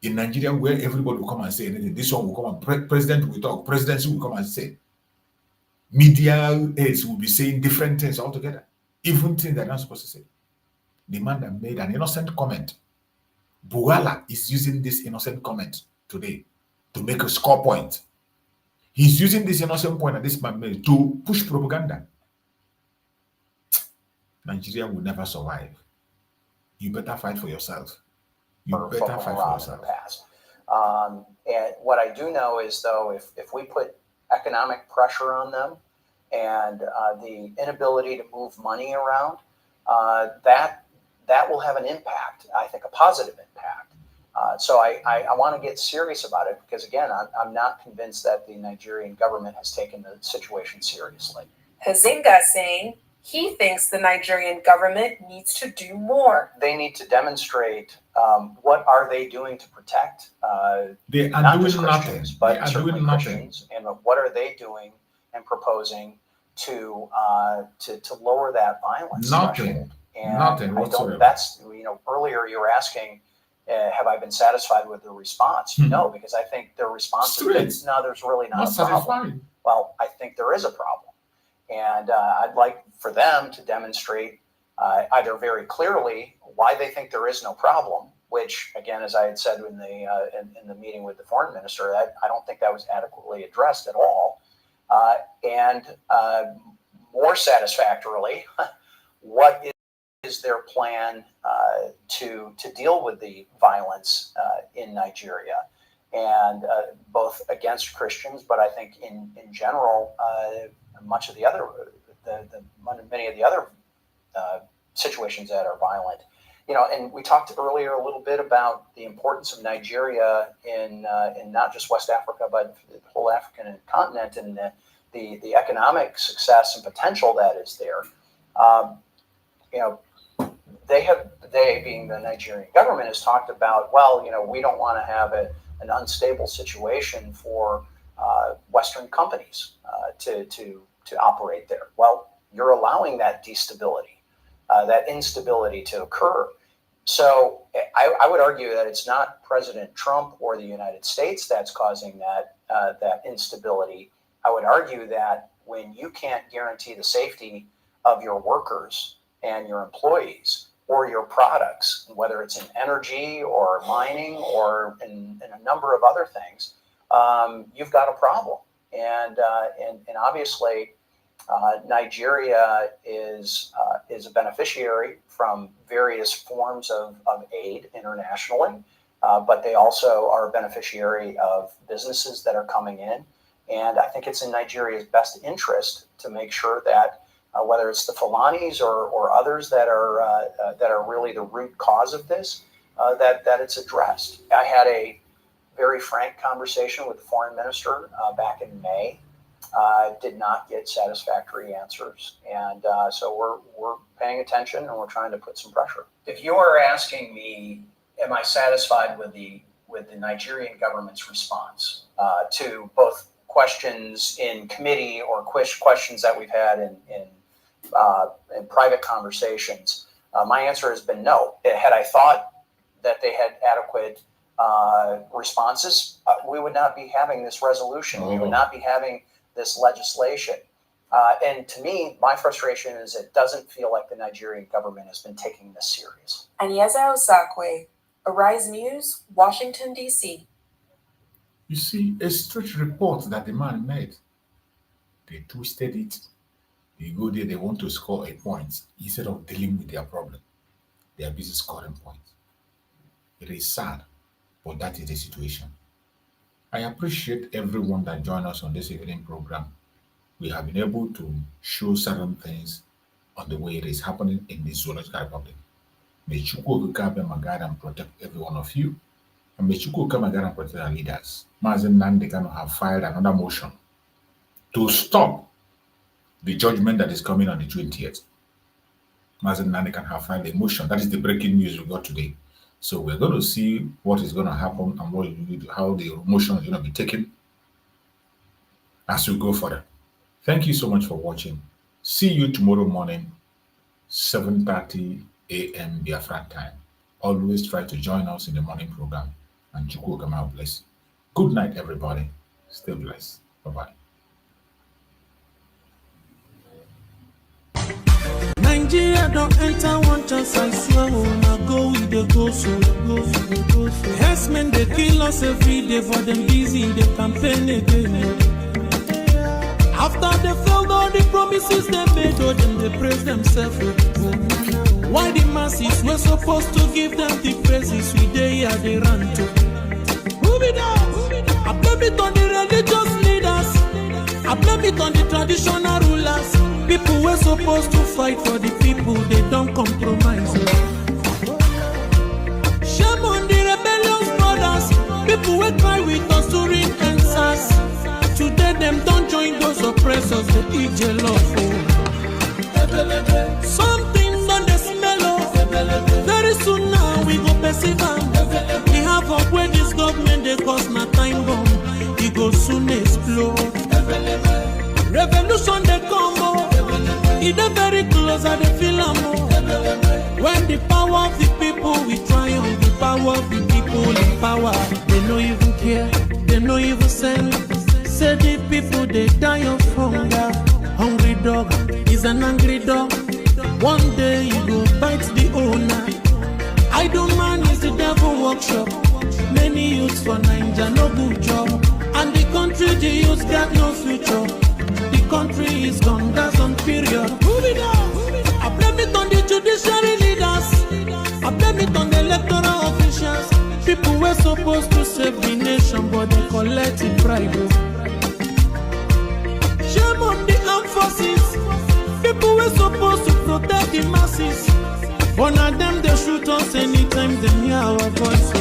In Nigeria, where everybody will come and say anything, this one will come and president will talk, presidency will come and say. Media aides will be saying different things altogether, even things they're not supposed to say. The man that made an innocent comment, Bugala is using this innocent comment today to make a score point. He's using this innocent point that this man made to push propaganda. Nigeria will never survive. You better fight for yourself. You better fight for yourself. And what I do know is, though, if we put economic pressure on them and the inability to move money around, that will have an impact, I think a positive impact. So I want to get serious about it because, again, I'm not convinced that the Nigerian government has taken the situation seriously. Hazinga saying he thinks the Nigerian government needs to do more. They need to demonstrate what are they doing to protect they are not doing just nothing. Christians, but they are certainly doing nothing. Christians, and what are they doing and proposing to lower that violence threshold. And Nothing whatsoever. That's, earlier you were asking, have I been satisfied with the response? No, because I think the response is no, there's really not a problem. Satisfying. Well, I think there is a problem. And I'd like for them to demonstrate either very clearly why they think there is no problem, which, again, as I had said in the meeting with the foreign minister, I don't think that was adequately addressed at all. And more satisfactorily, what is their plan to deal with the violence in Nigeria, and both against Christians, but I think in general, much of the other, many of the other situations that are violent. And we talked earlier a little bit about the importance of Nigeria in not just West Africa, but the whole African continent, and the economic success and potential that is there. They being the Nigerian government has talked about, well, we don't want to have an unstable situation for Western companies to operate there. Well, you're allowing that destability. that instability to occur. So I would argue that it's not President Trump or the United States that's causing that instability. I would argue that when you can't guarantee the safety of your workers and your employees or your products, whether it's in energy or mining or in a number of other things, you've got a problem. And obviously, Nigeria is a beneficiary from various forms of aid internationally, but they also are a beneficiary of businesses that are coming in. And I think it's in Nigeria's best interest to make sure that whether it's the Fulanis or others that are really the root cause of this, that it's addressed. I had a very frank conversation with the foreign minister back in May. Did not get satisfactory answers, and so we're paying attention and we're trying to put some pressure. If you are asking me, am I satisfied with the Nigerian government's response to both questions in committee or questions that we've had in private conversations, my answer has been no. Had I thought that they had adequate responses, we would not be having this resolution. We would not be having this legislation. And to me, my frustration is it doesn't feel like the Nigerian government has been taking this serious. Anyeza Osakwe, Arise News, Washington, D.C. You see, a strange report that the man made, they twisted it. They go there, they want to score a point instead of dealing with their problem. They are busy scoring points. It is sad, but that is the situation. I appreciate everyone that joined us on this evening program. We have been able to show certain things on the way it is happening in the Zoological Republic. May Chukwu come and protect every one of you. And may Chukwu come and protect our leaders. Nnamdi Kanu have filed another motion to stop the judgment that is coming on the 20th. Nnamdi can have filed a motion. That is the breaking news we got today. So we're going to see what is going to happen and how the motion is going to be taken as we go further. Thank you so much for watching. See you tomorrow morning, 7:30 a.m. Biafra time. Always try to join us in the morning program. And Chukwu Kama bless you. Good night, everybody. Stay blessed. Bye-bye. Nigeria don't enter one chance, I swear, now go with the go so. Yes, men, they kill us every day, but them busy, they campaign again. After they failed all the promises they made, oh, them they praise themselves. Why the masses were supposed to give them the praises we they run to? Move it up. I blame it on the religious leaders. I blame it on the traditional rulers. People were supposed to fight for the people, they don't compromise. Shame on the rebellious brothers. People will cry with us during answers. Today them don't join those oppressors, they eat jello. Something on the smell of. Very soon now we go perceive. We have up where this government they cause my time bomb. It go soon explode. Revolution they come. It's very close at the film. When the power of the people we triumph, the power of the people in power. They don't even care, they don't even send. Say the people they die of hunger. Hungry dog is an angry dog. One day you go bite the owner. Idle man is the devil workshop. Many youths for Nigeria no good job. And the country the youths got no future. The country is gone, that's on period. Move it on. I blame it on the judiciary leaders. I blame it on the electoral officials. People were supposed to save the nation, but they collected bribe. Shame on the armed forces. People were supposed to protect the masses. One of them they shoot us anytime they hear our voice.